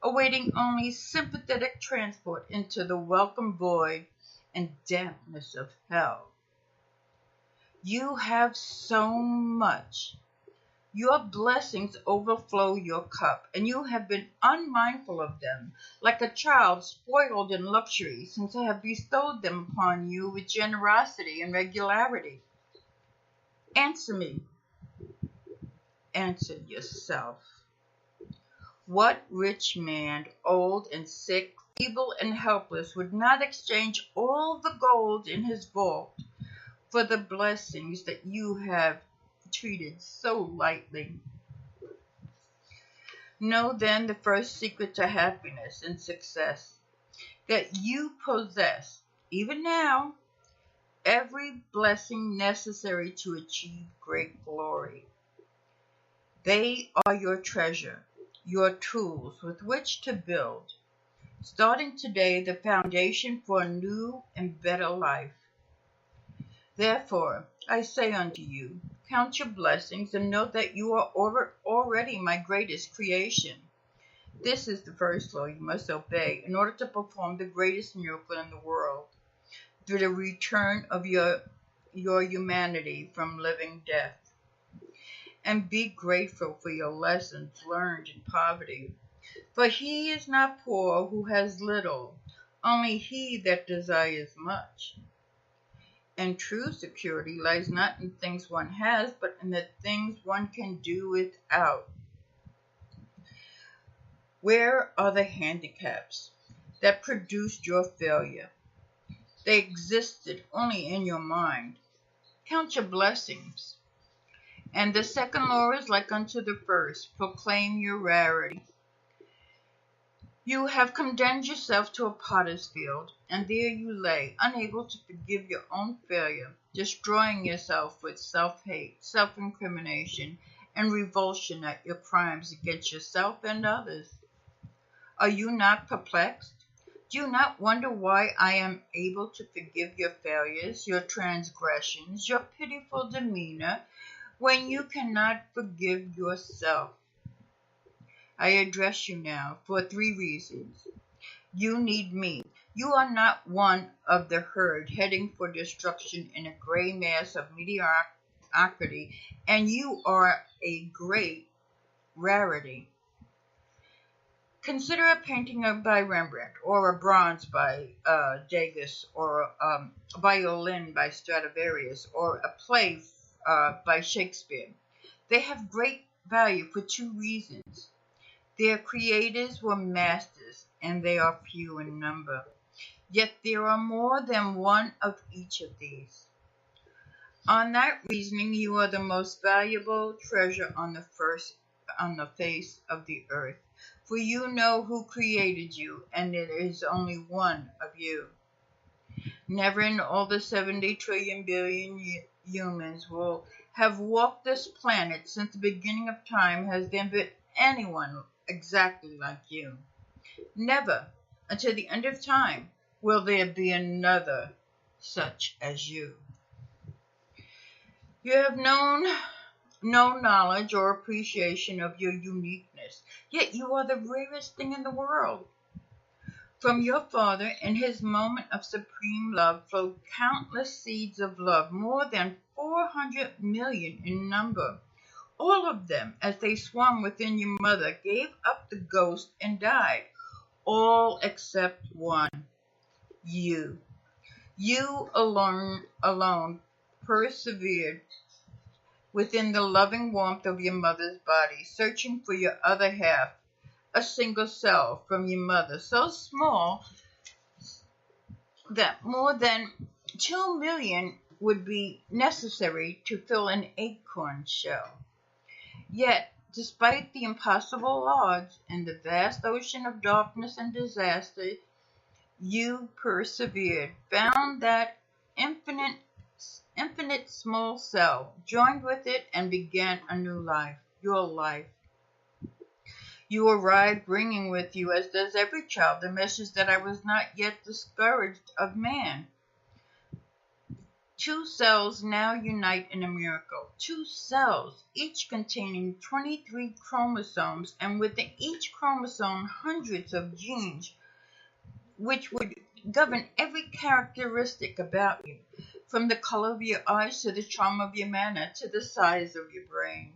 awaiting only sympathetic transport into the welcome void and dampness of hell? You have so much. Your blessings overflow your cup, and you have been unmindful of them, like a child spoiled in luxury, since I have bestowed them upon you with generosity and regularity. Answer me. Answer yourself. What rich man, old and sick, feeble and helpless, would not exchange all the gold in his vault for the blessings that you have treated so lightly? Know then the first secret to happiness and success, that you possess, even now, every blessing necessary to achieve great glory. They are your treasure, your tools with which to build, starting today, the foundation for a new and better life. Therefore, I say unto you, count your blessings and know that you are already my greatest creation. This is the first law you must obey in order to perform the greatest miracle in the world, through the return of your humanity from living death. And be grateful for your lessons learned in poverty. For he is not poor who has little, only he that desires much. And true security lies not in things one has, but in the things one can do without. Where are the handicaps that produced your failure? They existed only in your mind. Count your blessings. And the second law is like unto the first. Proclaim your rarity. You have condemned yourself to a potter's field, and there you lay, unable to forgive your own failure, destroying yourself with self-hate, self-incrimination, and revulsion at your crimes against yourself and others. Are you not perplexed? Do you not wonder why I am able to forgive your failures, your transgressions, your pitiful demeanor, when you cannot forgive yourself? I address you now for 3 reasons. You need me. You are not one of the herd heading for destruction in a gray mass of mediocrity, and you are a great rarity. Consider a painting by Rembrandt, or a bronze by Degas, or a violin by Stradivarius, or a play by Shakespeare. They have great value for 2 reasons. Their creators were masters, and they are few in number. Yet there are more than one of each of these. On that reasoning, you are the most valuable treasure on the face of the earth. For you know who created you, and it is only one of you. Never in all the 70 trillion billion humans will have walked this planet since the beginning of time has there been anyone exactly like you. Never, until the end of time, will there be another such as you. You have known no knowledge or appreciation of your uniqueness, yet you are the rarest thing in the world. From your Father, in his moment of supreme love, flowed countless seeds of love, more than 400 million in number. All of them, as they swung within your mother, gave up the ghost and died. All except one. You. You alone persevered within the loving warmth of your mother's body, searching for your other half, a single cell from your mother, so small that more than 2 million would be necessary to fill an acorn shell. Yet, despite the impossible odds and the vast ocean of darkness and disaster, You persevered, found that infinite small cell, joined with it, and began a new life, your life. You arrived bringing with you, as does every child, the message that I was not yet discouraged of man. Two cells now unite in a miracle. Two cells, each containing 23 chromosomes, and within each chromosome, hundreds of genes, which would govern every characteristic about you, from the color of your eyes to the charm of your manner to the size of your brain.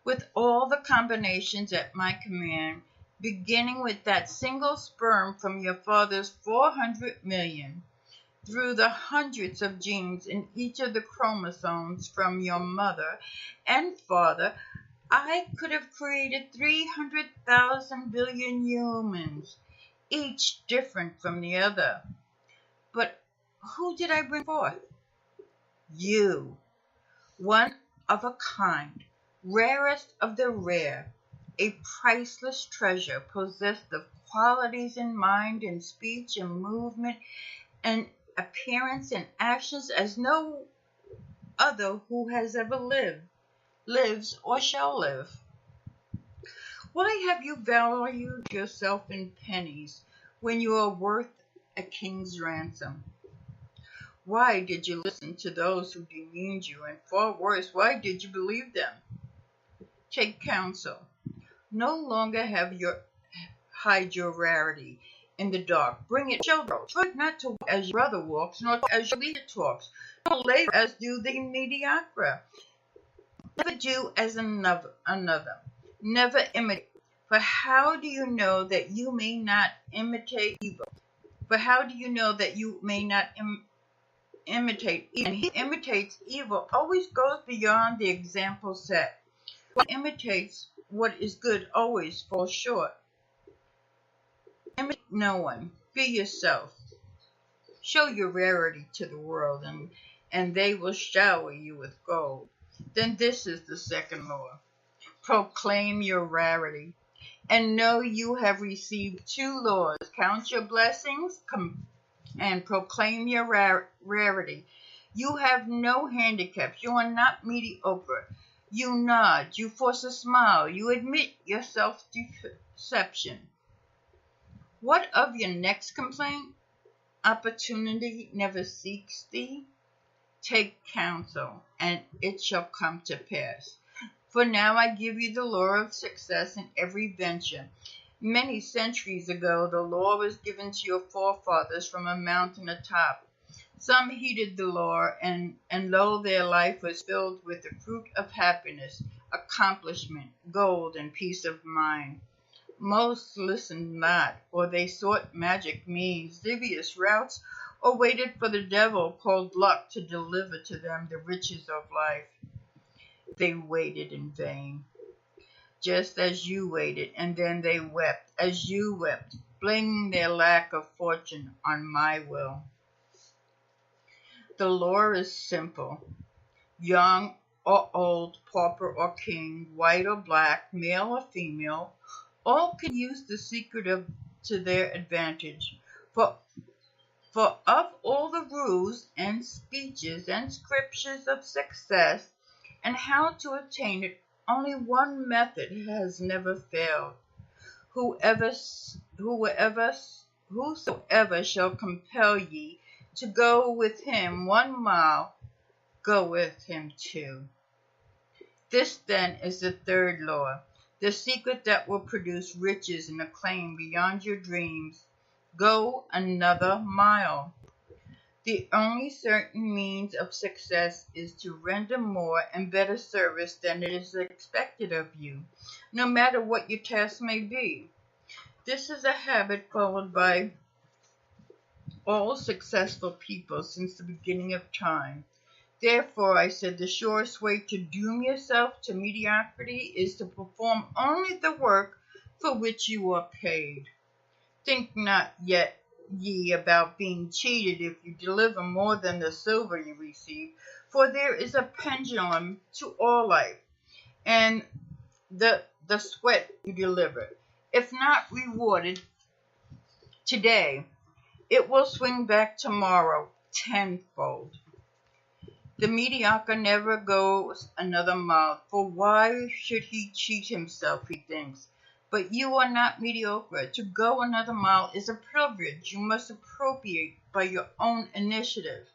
With all the combinations at my command, beginning with that single sperm from your father's 400 million, through the hundreds of genes in each of the chromosomes from your mother and father, I could have created 300,000 billion humans, each different from the other. But who did I bring forth? You, one of a kind, rarest of the rare, a priceless treasure possessed of qualities in mind and speech and movement and appearance and actions as no other who has ever lived, lives, or shall live. Why have you valued yourself in pennies when you are worth a king's ransom? Why did you listen to those who demeaned you, and far worse, why did you believe them? Take counsel. No longer hide your rarity in the dark. Bring it, children. Try not to walk as your brother walks, nor as your leader talks, nor labor as do the mediocre. Never do as another. Never imitate. For how do you know that you may not imitate evil? For how do you know that you may not imitate evil? And he imitates evil always goes beyond the example set. What imitates what is good always falls short. Imitate no one. Be yourself. Show your rarity to the world, and they will shower you with gold. Then this is the second law. Proclaim your rarity, and know you have received two laws. Count your blessings and proclaim your rarity. You have no handicaps. You are not mediocre. You nod. You force a smile. You admit your self-deception. What of your next complaint? Opportunity never seeks thee. Take counsel, and it shall come to pass. For now I give you the law of success in every venture. Many centuries ago, the law was given to your forefathers from a mountain atop. Some heeded the law, and lo, their life was filled with the fruit of happiness, accomplishment, gold, and peace of mind. Most listened not, or they sought magic means, devious routes, or waited for the devil called luck to deliver to them the riches of life. They waited in vain, just as you waited, and then they wept as you wept, blaming their lack of fortune on my will. The law is simple. Young or old, pauper or king, white or black, male or female, all can use the secret to their advantage. For of all the rules and speeches and scriptures of success and how to attain it, only one method has never failed. Whosoever shall compel ye to go with him 1 mile, go with him 2. This then is the third law, the secret that will produce riches and acclaim beyond your dreams. Go another mile. The only certain means of success is to render more and better service than it is expected of you, no matter what your task may be. This is a habit followed by all successful people since the beginning of time. Therefore, I said, the surest way to doom yourself to mediocrity is to perform only the work for which you are paid. Think not yet ye about being cheated if you deliver more than the silver you receive, for there is a pendulum to all life, and the sweat you deliver, if not rewarded today, It will swing back tomorrow tenfold. The mediocre never goes another mile, for why should he cheat himself, he thinks. But you are not mediocre. To go another mile is a privilege you must appropriate by your own initiative.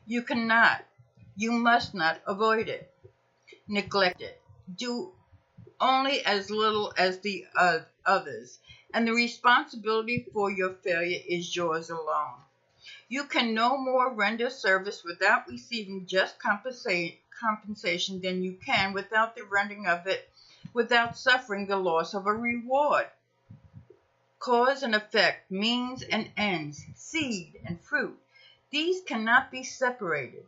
You cannot, you must not avoid it, neglect it. Do only as little as the others, and the responsibility for your failure is yours alone. You can no more render service without receiving just compensation than you can without the rendering of it, without suffering the loss of a reward. Cause and effect, means and ends, seed and fruit, these cannot be separated.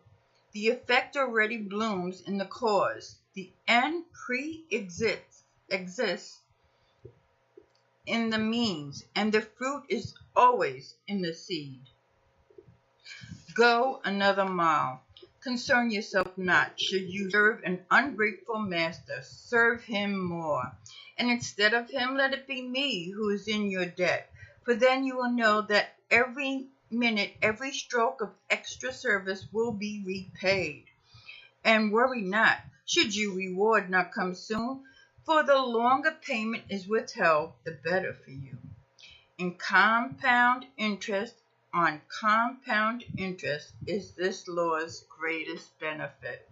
The effect already blooms in the cause. The end exists in the means, and the fruit is always in the seed. Go another mile. Concern yourself not. Should you serve an ungrateful master, serve him more. And instead of him, let it be me who is in your debt. For then you will know that every minute, every stroke of extra service will be repaid. And worry not, should your reward not come soon, for the longer payment is withheld, the better for you. In compound interest on compound interest is this law's greatest benefit.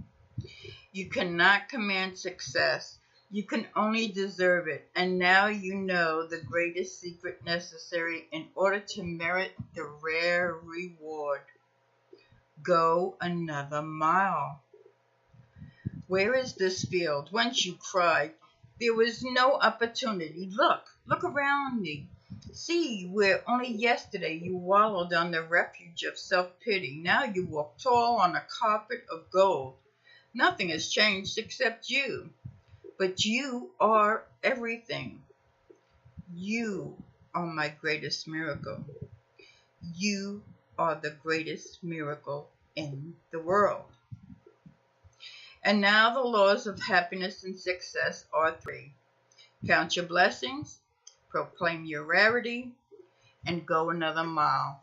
You cannot command success. You can only deserve it. And now you know the greatest secret necessary in order to merit the rare reward. Go another mile. Where is this field? Once you cried, there was no opportunity. Look around me. See where only yesterday you wallowed on the refuge of self-pity. Now you walk tall on a carpet of gold. Nothing has changed except you. But you are everything. You are my greatest miracle. You are the greatest miracle in the world. And now the laws of happiness and success are three. Count your blessings, proclaim your rarity, and go another mile.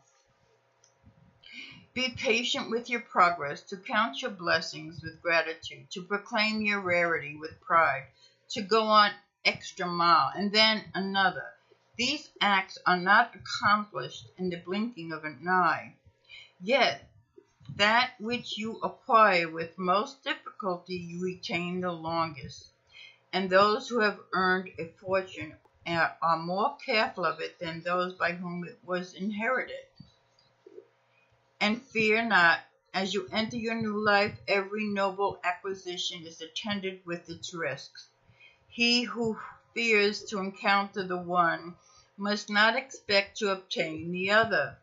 Be patient with your progress, to count your blessings with gratitude, to proclaim your rarity with pride, to go on extra mile, and then another. These acts are not accomplished in the blinking of an eye. Yet, that which you acquire with most difficulty you retain the longest. And those who have earned a fortune are more careful of it than those by whom it was inherited. And fear not, as you enter your new life, every noble acquisition is attended with its risks. He who fears to encounter the one must not expect to obtain the other.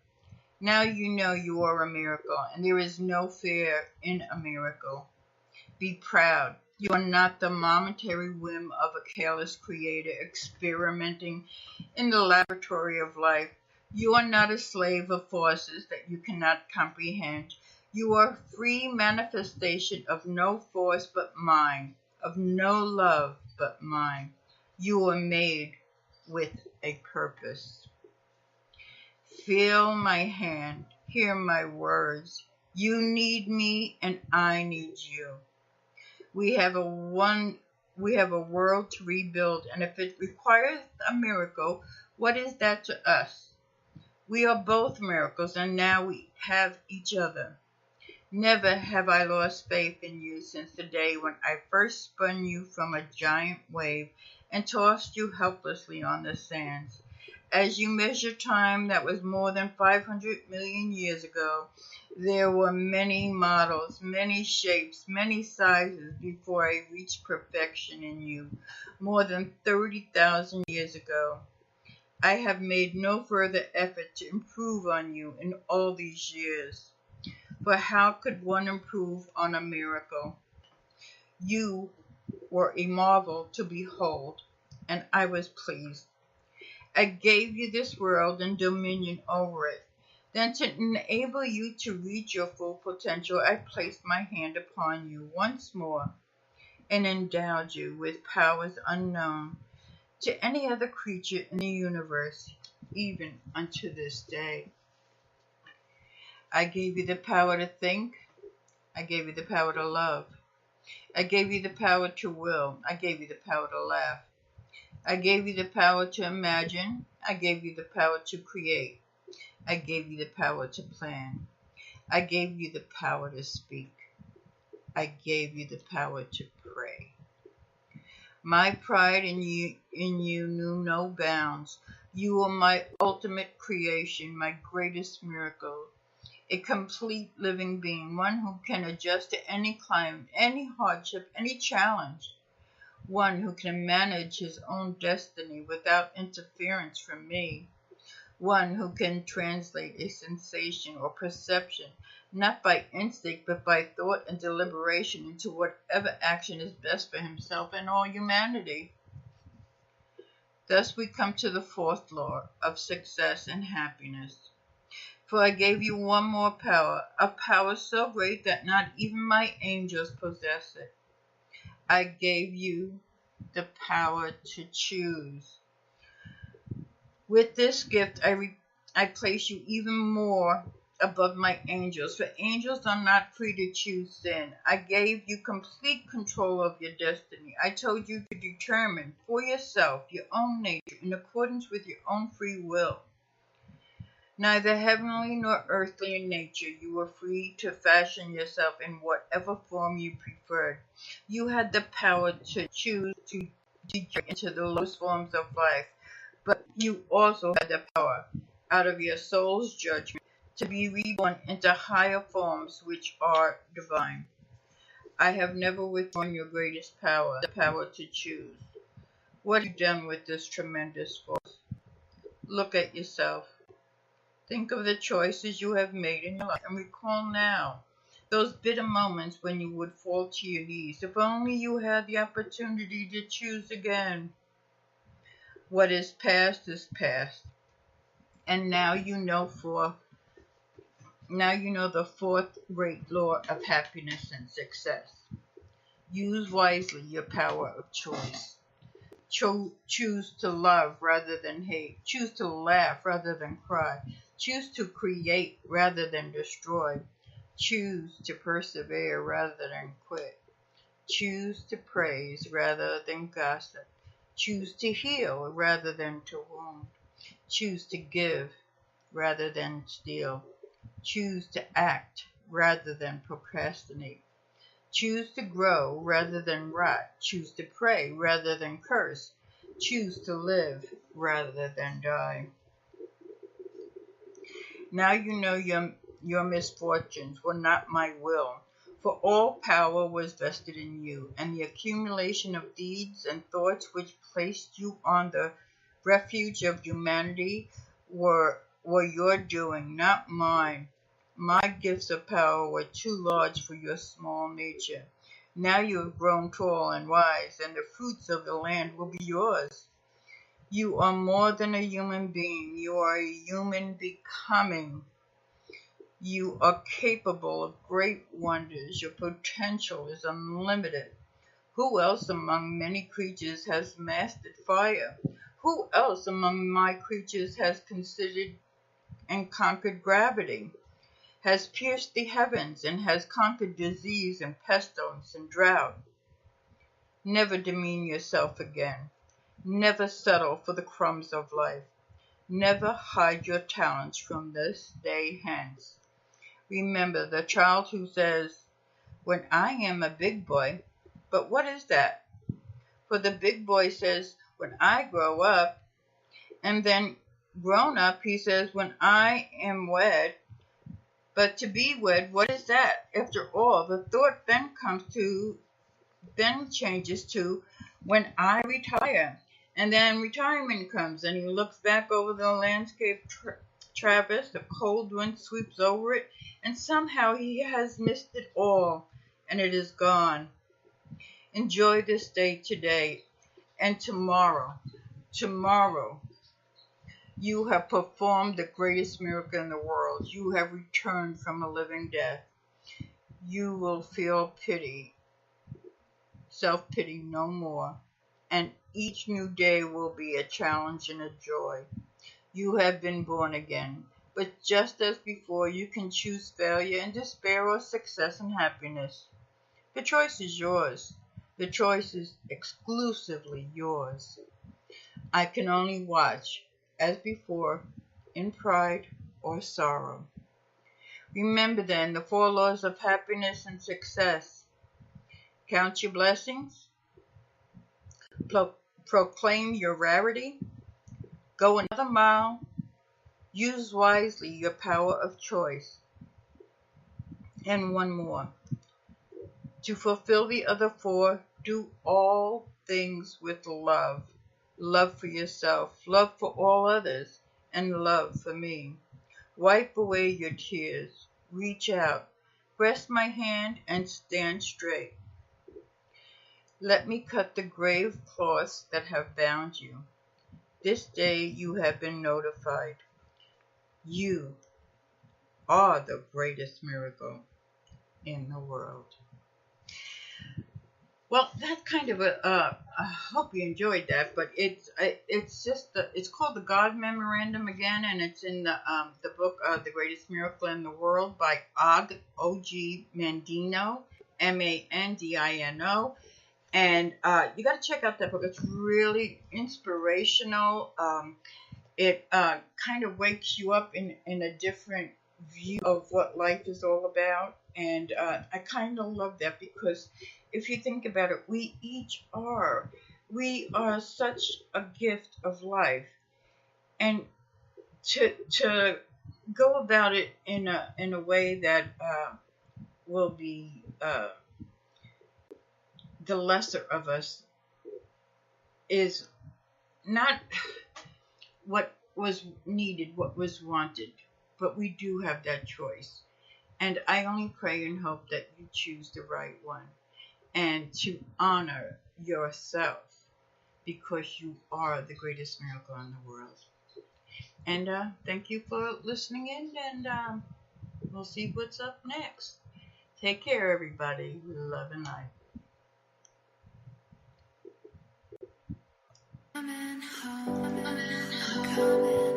Now you know you are a miracle, and there is no fear in a miracle. Be proud. You are not the momentary whim of a careless creator experimenting in the laboratory of life. You are not a slave of forces that you cannot comprehend. You are a free manifestation of no force but mine, of no love but mine. You are made with a purpose. Feel my hand, hear my words. You need me and I need you. We have a world to rebuild, and if it requires a miracle, what is that to us? We are both miracles, and now we have each other. Never have I lost faith in you since the day when I first spun you from a giant wave and tossed you helplessly on the sands. As you measure time that was more than 500 million years ago, there were many models, many shapes, many sizes before I reached perfection in you, more than 30,000 years ago. I have made no further effort to improve on you in all these years. For how could one improve on a miracle? You were a marvel to behold, and I was pleased. I gave you this world and dominion over it. Then to enable you to reach your full potential, I placed my hand upon you once more and endowed you with powers unknown to any other creature in the universe, even unto this day. I gave you the power to think. I gave you the power to love. I gave you the power to will. I gave you the power to laugh. I gave you the power to imagine. I gave you the power to create. I gave you the power to plan. I gave you the power to speak. I gave you the power to pray. My pride in you knew no bounds. You are my ultimate creation, my greatest miracle. A complete living being, one who can adjust to any climate, any hardship, any challenge. One who can manage his own destiny without interference from me. One who can translate a sensation or perception, not by instinct but by thought and deliberation, into whatever action is best for himself and all humanity. Thus we come to the fourth law of success and happiness. For I gave you one more power, a power so great that not even my angels possess it. I gave you the power to choose. With this gift, I place you even more above my angels, for angels are not free to choose sin. I gave you complete control of your destiny. I told you to determine for yourself your own nature in accordance with your own free will. Neither heavenly nor earthly in nature, you were free to fashion yourself in whatever form you preferred. You had the power to choose to degenerate into the lowest forms of life, but you also had the power, out of your soul's judgment, to be reborn into higher forms which are divine. I have never withdrawn your greatest power, the power to choose. What have you done with this tremendous force? Look at yourself. Think of the choices you have made in your life and recall now those bitter moments when you would fall to your knees. If only you had the opportunity to choose again. What is past is past. And now you know the fourth great law of happiness and success. Use wisely your power of choice. Choose to love rather than hate. Choose to laugh rather than cry. Choose to create rather than destroy. Choose to persevere rather than quit. Choose to praise rather than gossip. Choose to heal rather than to wound. Choose to give rather than steal. Choose to act rather than procrastinate. Choose to grow rather than rot. Choose to pray rather than curse. Choose to live rather than die. Now you know your misfortunes were not my will, for all power was vested in you, and the accumulation of deeds and thoughts which placed you on the refuge of humanity were your doing, not mine. My gifts of power were too large for your small nature. Now you have grown tall and wise, and the fruits of the land will be yours. You are more than a human being. You are a human becoming. You are capable of great wonders. Your potential is unlimited. Who else among many creatures has mastered fire? Who else among my creatures has considered and conquered gravity? Has pierced the heavens and has conquered disease and pestilence and drought? Never demean yourself again. Never settle for the crumbs of life. Never hide your talents from this day hence. Remember the child who says, "When I am a big boy," but what is that? For the big boy says, "When I grow up," and then grown up he says, "When I am wed." But to be wed, what is that? After all, the thought then changes to "when I retire." And then retirement comes, and he looks back over the landscape traverse, the cold wind sweeps over it, and somehow he has missed it all, and it is gone. Enjoy this day today, and tomorrow, you have performed the greatest miracle in the world. You have returned from a living death. You will feel self-pity no more, and each new day will be a challenge and a joy. You have been born again, But just as before, you can choose failure and despair or success and happiness. The choice is yours. The choice is exclusively yours. I can only watch, as before, in pride or sorrow. Remember then the four laws of happiness and success. Count your blessings. Proclaim your rarity. Go another mile. Use wisely your power of choice. And one more. To fulfill the other four, do all things with love. Love for yourself, love for all others, and love for me. Wipe away your tears. Reach out. Press my hand and stand straight. Let me cut the grave cloths that have bound you. This day you have been notified. You are the greatest miracle in the world. Well, that's kind of I hope you enjoyed that, but it's called the God Memorandum again, and it's in the book The Greatest Miracle in the World by Og Mandino, Mandino, and you got to check out that book. It's really inspirational. It kind of wakes you up in a different view of what life is all about, and I kind of love that because if you think about it, we are such a gift of life, and to go about it in a way that will be the lesser of us is not what was needed, what was wanted, but we do have that choice, and I only pray and hope that you choose the right one. And to honor yourself because you are the greatest miracle in the world. And thank you for listening in, and we'll see what's up next. Take care, everybody. Love and light. Coming home, coming